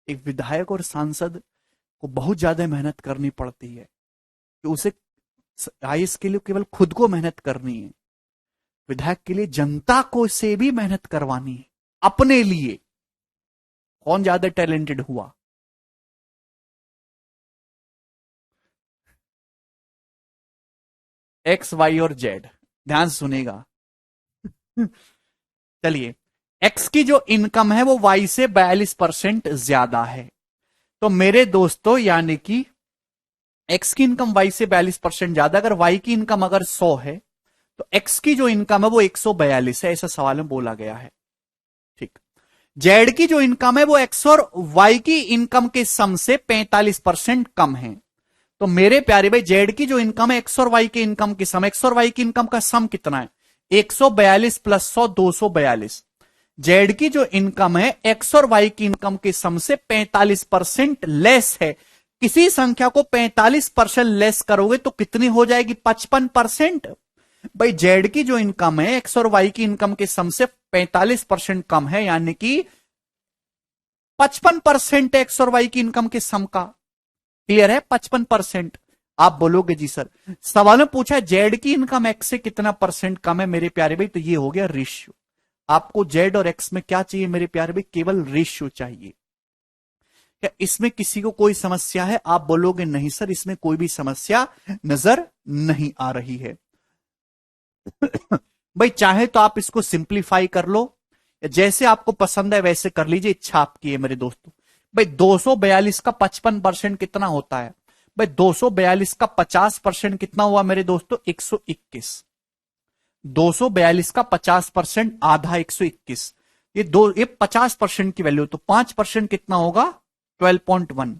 एक विधायक और सांसद को बहुत ज्यादा मेहनत करनी पड़ती है कि उसे आईएएस के लिए केवल खुद को मेहनत करनी है, विधायक के लिए जनता को से भी मेहनत करवानी है अपने लिए। कौन ज्यादा टैलेंटेड हुआ? एक्स वाई और जेड, ध्यान से सुनेगा। चलिए, एक्स की जो इनकम है वो वाई से 42% ज्यादा है। तो मेरे दोस्तों यानी कि एक्स की इनकम वाई से 42% ज्यादा। अगर वाई की इनकम अगर 100 है तो एक्स की जो इनकम है वो 142 है, ऐसा सवाल में बोला गया है। ठीक। जेड की जो इनकम है वो एक्स और वाई की इनकम के सम से 45% कम है। तो मेरे प्यारे भाई, जेड की जो इनकम है एक्स और वाई की इनकम की सम, एक्स और वाई की इनकम का सम कितना है? 142 प्लस 100 242। जेड की जो इनकम है एक्स और वाई की इनकम के सम से 45% लेस है। किसी संख्या को 45% लेस करोगे तो कितनी हो जाएगी? 55%। भाई जेड की जो इनकम है एक्स और वाई की इनकम के सम से 45% कम है, यानी कि 55% एक्स और वाई की इनकम के सम का। क्लियर है? 55%। आप बोलोगे जी सर, सवाल में पूछा जेड की इनकम एक्स से कितना परसेंट कम है मेरे प्यारे भाई, तो ये हो गया रेशियो। आपको जेड और एक्स में क्या चाहिए मेरे प्यारे भाई? केवल रेशियो चाहिए। क्या इसमें किसी को कोई समस्या है? आप बोलोगे नहीं सर, इसमें कोई भी समस्या नजर नहीं आ रही है। भाई चाहे तो आप इसको सिंप्लीफाई कर लो, जैसे आपको पसंद है वैसे कर लीजिए, इच्छा आपकी है मेरे दोस्तों। भाई 242 का 55% कितना होता है? भाई 242 का 50% कितना हुआ मेरे दोस्तों? 121। 242 का 50% आधा 121, ये 50% की वैल्यू, तो 5% कितना होगा? 12.1।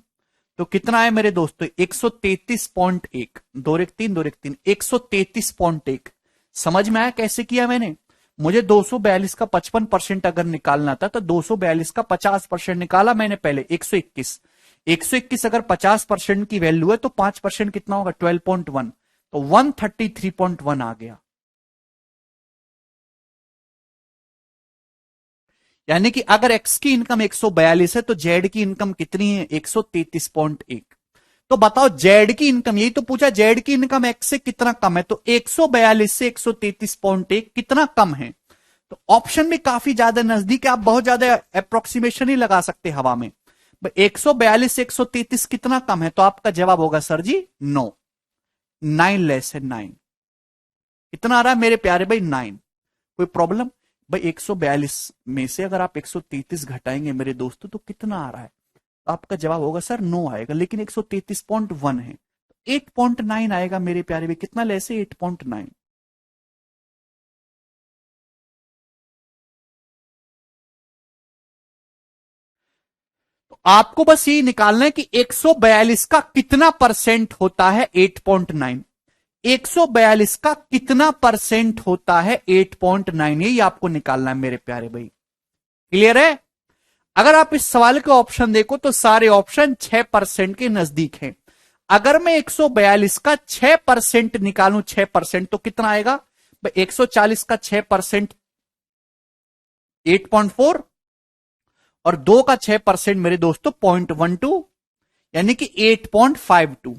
तो कितना है मेरे दोस्तों? 133.1। 2 रेख 3, 2 रेख 3, 133.1। समझ में आया कैसे किया मैंने? मुझे 242 का 55% अगर निकालना था तो 242 का 50% निकाला मैंने पहले, 121। 121 अगर 50% की वैल्यू है तो 5% कितना होगा? 12.1। तो 133.1 आ गया। यानी कि अगर एक्स की इनकम 142 है तो जेड की इनकम कितनी है? 133.1। तो बताओ जेड की इनकम, यही तो पूछा, जेड की इनकम एक्स से कितना कम है, तो 142 से 133.1 कितना कम है? तो ऑप्शन भी काफी ज्यादा नजदीक है, आप बहुत ज्यादा अप्रोक्सीमेशन ही लगा सकते हवा में। 142 से 133 कितना कम है? तो आपका जवाब होगा सर जी 9। 9 लेस है 9। कितना आ रहा है मेरे प्यारे भाई? 9। कोई प्रॉब्लम? भाई 142 में से अगर आप 133 घटाएंगे मेरे दोस्तों तो कितना आ रहा है? तो आपका जवाब होगा सर 9 आएगा, लेकिन 133.1 है, 8.9 आएगा मेरे प्यारे भाई। कितना लेस है? 8.9। तो आपको बस ये निकालना है कि 142 का कितना परसेंट होता है 8.9। 142 का कितना परसेंट होता है 8.9, यही आपको निकालना है मेरे प्यारे भाई। क्लियर है? अगर आप इस सवाल के ऑप्शन देखो तो सारे ऑप्शन 6% के नजदीक हैं। अगर मैं 142 का 6% निकालूं, 6% तो कितना आएगा? 140 का 6% 8.4, और 2 का 6% मेरे दोस्तों 0.12, यानी कि 8.52।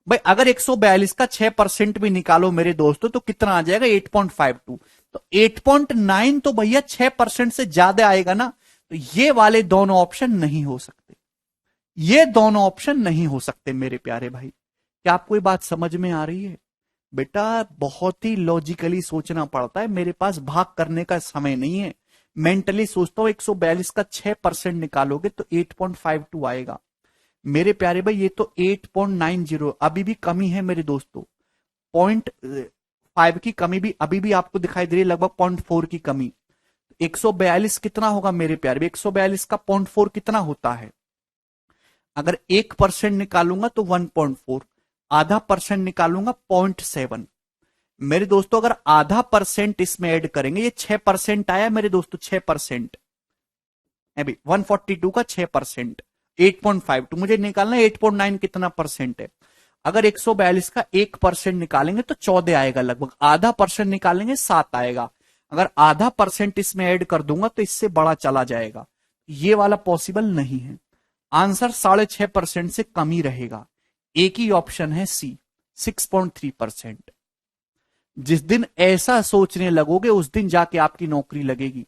भाई अगर 142 का 6% भी निकालो मेरे दोस्तों तो कितना आ जाएगा? 8.52। तो 8.9 तो भैया 6% से ज्यादा आएगा ना, तो ये वाले दोनों ऑप्शन नहीं हो सकते। ये दोनों ऑप्शन नहीं हो सकते मेरे प्यारे भाई। क्या आपको ये बात समझ में आ रही है? बेटा बहुत ही लॉजिकली सोचना पड़ता है, मेरे पास भाग करने का समय नहीं है। मेंटली सोचता हूं 142 का 6% निकालोगे तो 8.52 आएगा। मेरे प्यारे भाई ये तो 8.90, अभी भी कमी है मेरे दोस्तों। 0.5 की कमी भी अभी भी आपको दिखाई दे रही है, लगभग 0.4 की कमी। 142 कितना होगा मेरे प्यारे भाई? 142 का 0.4 कितना होता है? अगर 1% निकालूंगा तो 1.4, आधा परसेंट निकालूंगा 0.7। मेरे दोस्तों अगर आधा परसेंट इसमें ऐड करेंगे, ये 6% आया मेरे दोस्तों, 6%। अभी 142 का 6%, 8.52 मुझे निकालना है, 8.9 कितना परसेंट है? अगर 142 का 1% निकालेंगे तो 14 आएगा लगभग, आधा परसेंट निकालेंगे 7 आएगा। अगर आधा परसेंट इसमें ऐड कर दूंगा तो इससे बड़ा चला जाएगा, ये वाला पॉसिबल नहीं है। आंसर 6.5% से कम ही रहेगा। एक ही ऑप्शन है सी, 6.3%। जिस दिन ऐसा सोचने लगोगे उस दिन जाके आपकी नौकरी लगेगी।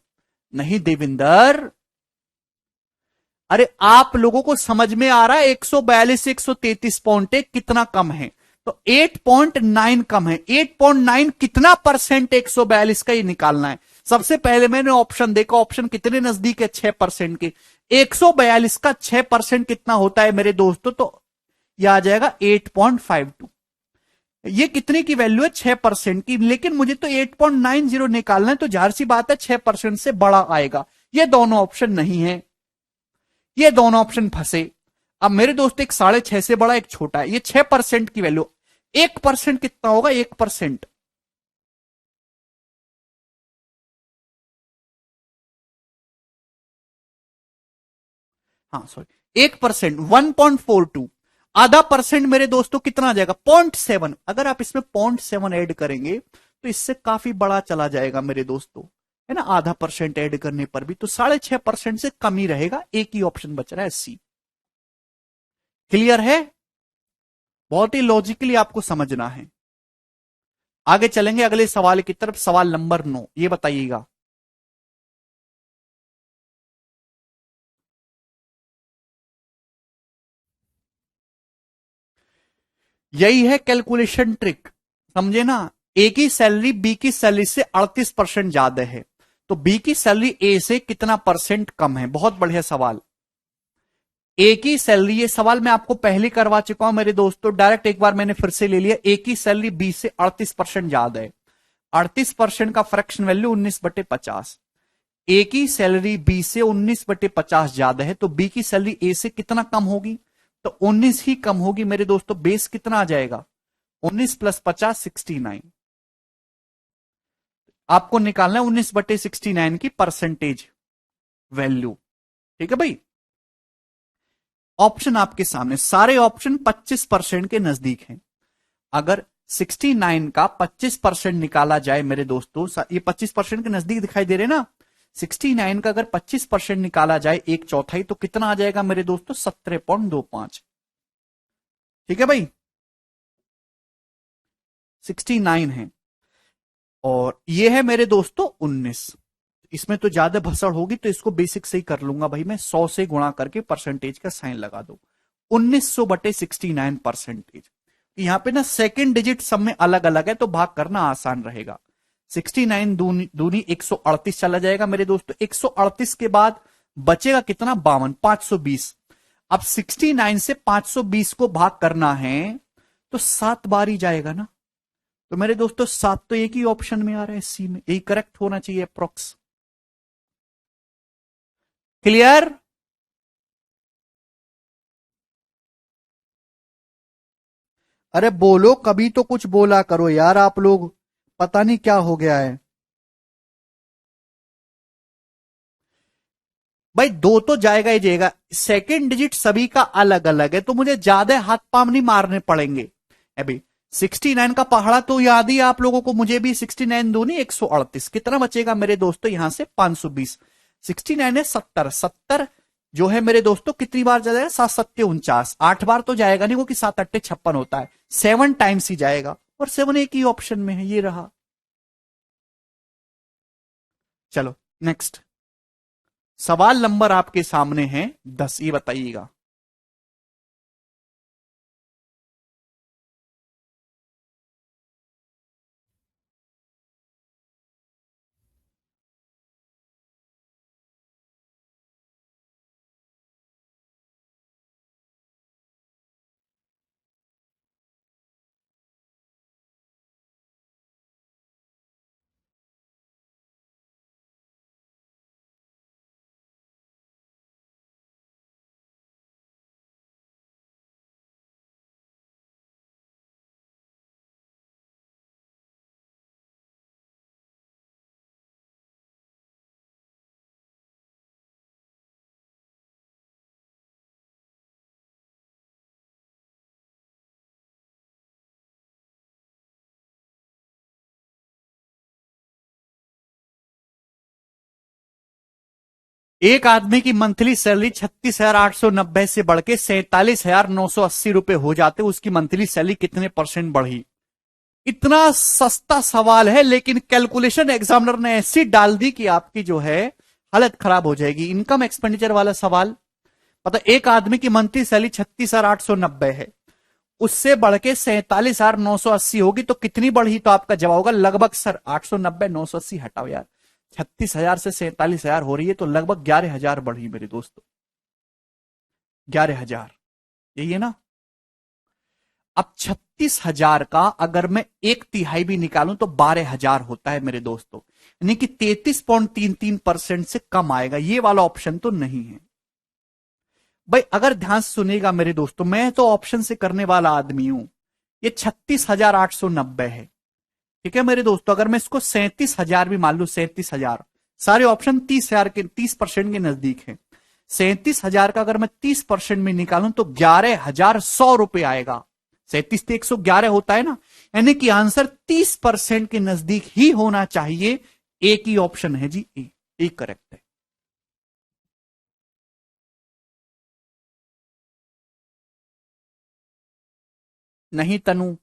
नहीं देविंदर, अरे आप लोगों को समझ में आ रहा है 142 से 133.1 कितना कम है? तो 8.9 कम है। 8.9 कितना परसेंट 142 का ही निकालना है। सबसे पहले मैंने ऑप्शन देखा, ऑप्शन कितने नजदीक है? 6% के। 142 का 6% कितना होता है मेरे दोस्तों? तो यह आ जाएगा 8.52। ये कितने की वैल्यू है? 6% की, लेकिन मुझे तो 8.90 निकालना है, तो जाहिर सी बात है 6% से बड़ा आएगा। ये दोनों ऑप्शन नहीं है, ये दोनों ऑप्शन फंसे। अब मेरे दोस्त एक 6.5 से बड़ा, एक छोटा है, ये 6% की वैल्यू। 1% कितना होगा? 1%। हाँ सॉरी 1%, 1.42, आधा परसेंट मेरे दोस्तों कितना आ जाएगा 0.7। अगर आप इसमें 0.7 ऐड करेंगे तो इससे काफी बड़ा चला जाएगा मेरे दोस्तों, है ना। आधा परसेंट ऐड करने पर भी तो 6.5% से कम ही रहेगा। एक ही ऑप्शन बच रहा है सी। क्लियर है? बहुत ही लॉजिकली आपको समझना है। आगे चलेंगे अगले सवाल की तरफ। सवाल नंबर 9, ये बताइएगा। यही है कैलकुलेशन ट्रिक, समझे ना। ए की सैलरी बी की सैलरी से 38% ज्यादा है, तो बी की सैलरी ए से कितना परसेंट कम है। बहुत बढ़िया सवाल। ए की सैलरी, ये सवाल मैं आपको पहले करवा चुका हूं मेरे दोस्तों, डायरेक्ट एक बार मैंने फिर से ले लिया। ए की सैलरी बी से 38% ज्यादा है, 38% का फ्रैक्शन वैल्यू 19/50। ए की सैलरी बी से 19/50 ज्यादा है, तो बी की सैलरी ए से कितना कम होगी, तो 19 ही कम होगी मेरे दोस्तों। बेस कितना आ जाएगा 19 + 50 69। आपको निकालना है 19/69 की परसेंटेज वैल्यू। ठीक है भाई। ऑप्शन आपके सामने, सारे ऑप्शन 25% के नजदीक हैं। अगर 69 का 25% निकाला जाए मेरे दोस्तों, ये 25% के नजदीक दिखाई दे रहे ना। 69 का अगर 25% निकाला जाए, एक चौथाई, तो कितना आ जाएगा मेरे दोस्तों 17.25। ठीक है भाई, 69 है और ये है मेरे दोस्तों 19। इसमें तो ज्यादा भसड़ होगी तो इसको बेसिक से ही कर लूंगा भाई मैं, 100 से गुणा करके परसेंटेज का साइन लगा दो। 1900/69 परसेंटेज। यहां पे ना सेकंड डिजिट सब में अलग अलग है तो भाग करना आसान रहेगा। 69 दूनी 138 चला जाएगा मेरे दोस्तों। 138 के बाद बचेगा कितना 52, 520। अब 69 से 520 को भाग करना है तो 7 बार ही जाएगा ना। तो मेरे दोस्तों 7 तो एक ही ऑप्शन में आ रहा है, सी में। यही करेक्ट होना चाहिए अप्रोक्स। क्लियर? अरे बोलो, कभी तो कुछ बोला करो यार आप लोग, पता नहीं क्या हो गया है। भाई दो तो जाएगा ही जाएगा, सेकंड डिजिट सभी का अलग अलग है तो मुझे ज्यादा हाथ पांव नहीं मारने पड़ेंगे। अभी 69 का पहाड़ा तो याद ही आप लोगों को, मुझे भी। 69 दूनी 138, कितना बचेगा मेरे दोस्तों यहां से 520। 69 है 70, 70 जो है मेरे दोस्तों कितनी बार जाएगा 7×7 = 49, 8 बार तो जाएगा नहीं, क्योंकि 7×8 = 56 होता है। 7 टाइम्स ही जाएगा और 7 एक ही ऑप्शन में है, ये रहा। चलो नेक्स्ट सवाल नंबर आपके सामने है 10, ये बताइएगा। एक आदमी की मंथली सैलरी 36,890 से बढ़ के 47,980 रुपए हो जाते, उसकी मंथली सैलरी कितने परसेंट बढ़ी। इतना सस्ता सवाल है, लेकिन कैलकुलेशन एग्जामिनर ने ऐसी डाल दी कि आपकी जो है हालत खराब हो जाएगी। इनकम एक्सपेंडिचर वाला सवाल। पता, एक आदमी की मंथली सैलरी 36,890 है, उससे बढ़ के 47,980 होगी तो कितनी बढ़ी, तो आपका जवाब होगा लगभग, सर 890 980 हटाओ यार, 36,000 से 47,000 हो रही है तो लगभग 11,000 बढ़ी मेरे दोस्तों, 11,000। यही है ना। अब 36,000 का अगर मैं 1/3 भी निकालूं तो 12,000 होता है मेरे दोस्तों, यानी कि 33.33% से कम आएगा। ये वाला ऑप्शन तो नहीं है भाई। अगर ध्यान से सुनिएगा मेरे दोस्तों, मैं तो ऑप्शन से करने वाला आदमी हूं। ये 36,890 है, ठीक है मेरे दोस्तों। अगर मैं इसको 37,000 भी मान लू, 37,000, सारे ऑप्शन 30,000 के 30% के नजदीक है। 37,000 का अगर मैं 30% में निकालूं तो 11,100 रुपए आएगा। 37 से 111 होता है ना, यानी कि आंसर 30% के नजदीक ही होना चाहिए। एक ही ऑप्शन है जी, ए करेक्ट है। नहीं तनु,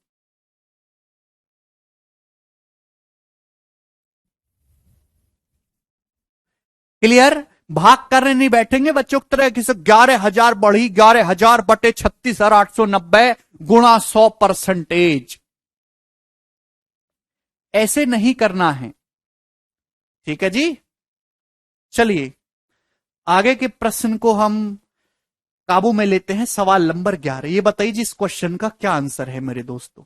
क्लियर? भाग करने नहीं बैठेंगे बच्चों की तरह किसी 11,000 बढ़ी, 11,000 बटे 36,890 गुणा 100%। ऐसे नहीं करना है, ठीक है जी। चलिए आगे के प्रश्न को हम काबू में लेते हैं। सवाल नंबर 11, ये बताइए जी इस क्वेश्चन का क्या आंसर है मेरे दोस्तों।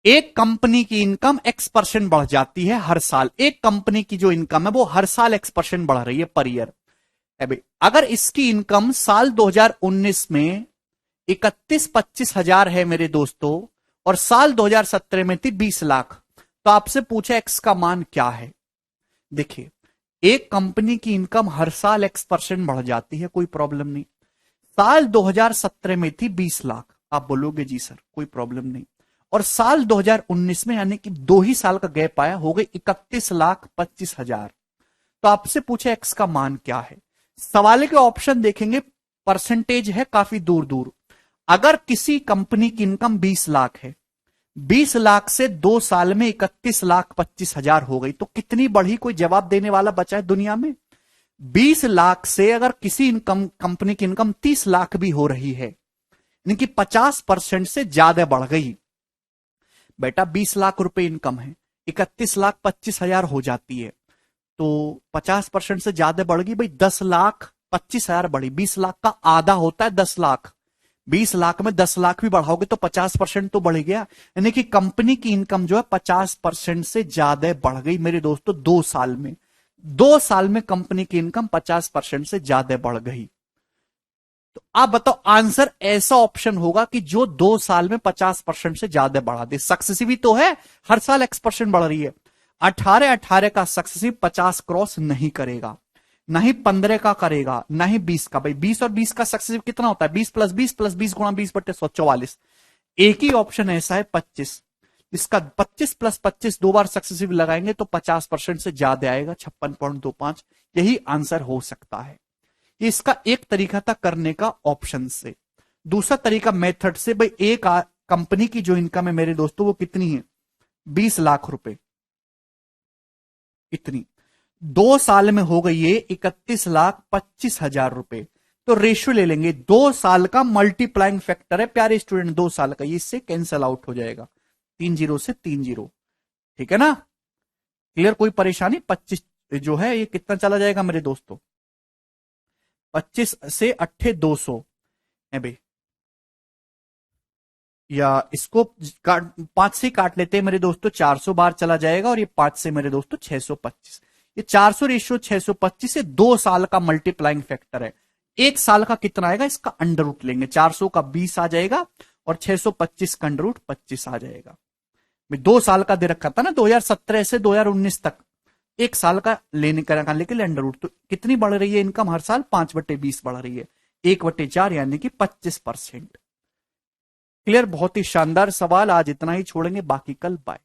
एक कंपनी की इनकम X% बढ़ जाती है हर साल। एक कंपनी की जो इनकम है वो हर साल X% बढ़ रही है पर ईयर। अगर इसकी इनकम साल 2019 में 31-25 हजार है मेरे दोस्तों, और साल 2017 में थी 20 लाख, तो आपसे पूछा एक्स का मान क्या है। देखिए, एक कंपनी की इनकम हर साल X% बढ़ जाती है, कोई प्रॉब्लम नहीं। साल 2017 में थी 20 लाख, आप बोलोगे जी सर कोई प्रॉब्लम नहीं। और साल 2019 में यानी कि 2 ही साल का गैप आया, हो गई 31,25,000। तो आपसे पूछे एक्स का मान क्या है। सवाल के ऑप्शन देखेंगे, परसेंटेज है काफी दूर दूर। अगर किसी कंपनी की इनकम 20 लाख है, 20 लाख से 2 साल में 31,25,000 हो गई, तो कितनी बढ़ी, कोई जवाब देने वाला बचा है दुनिया में? 20 लाख से अगर किसी इनकम कंपनी की इनकम 30 लाख भी हो रही है, यानी कि 50% से ज्यादा बढ़ गई। बेटा 20 लाख रुपए इनकम है, 31,25,000 हो जाती है, तो 50% से ज्यादा बढ़ गई भाई, 10,25,000 बढ़ी। 20 लाख का आधा होता है 10 लाख, 20 लाख में 10 लाख भी बढ़ाओगे तो 50% तो बढ़ गया, यानी कि कंपनी की इनकम जो है 50% से ज्यादा बढ़ गई मेरे दोस्तों 2 साल में। 2 साल में कंपनी की इनकम 50% से ज्यादा बढ़ गई। तो आप बताओ आंसर ऐसा ऑप्शन होगा कि जो 2 साल में 50% से ज्यादा बढ़ा दे। सक्सेसिव ही तो है, हर साल X% बढ़ रही है। 18 का सक्सेसिव 50 क्रॉस नहीं करेगा, ना ही 15 का करेगा, ना ही 20 का। भाई 20 और 20 का सक्सेसिव कितना होता है? 20 प्लस 20 प्लस 20 गुणा 20 बटे 100, 44। एक ही ऑप्शन ऐसा है 25, इसका 25 प्लस 25 दो बार सक्सेसिव लगाएंगे तो 50% से ज्यादा आएगा, 56.25। यही आंसर हो सकता है। इसका एक तरीका था करने का ऑप्शन से। दूसरा तरीका मेथड से, भाई एक कंपनी की जो इनकम है मेरे दोस्तों वो कितनी है? 20 लाख रुपए, इतनी 2 साल में हो गई है 31,25,000 रुपए। तो रेशियो ले लेंगे, 2 साल का मल्टीप्लाइंग फैक्टर है प्यारे स्टूडेंट, 2 साल का, ये इससे कैंसल आउट हो जाएगा, 3 जीरो से 3 जीरो, ठीक है ना? क्लियर, कोई परेशानी? 25 जो है ये कितना चला जाएगा मेरे दोस्तों? 25 से 200 है भाई, या इसको 5 से काट लेते हैं मेरे दोस्तों, 400 बार चला जाएगा, और ये 5 से मेरे दोस्तों 625। ये 400 रेशियो 625 से 2 साल का मल्टीप्लाइंग फैक्टर है। 1 साल का कितना आएगा इसका अंडर रूट लेंगे, 400 का 20 आ जाएगा और 625 का अंडर रूट 25 आ जाएगा। 2 साल का दे रखा था ना 2017 से 2019 तक, 1 साल का लेने का लेके अंडर रूट। तो कितनी बढ़ रही है इनकम हर साल? 5/20 बढ़ रही है, 1/4 यानी कि 25%। क्लियर, बहुत ही शानदार सवाल। आज इतना ही छोड़ेंगे, बाकी कल बाय।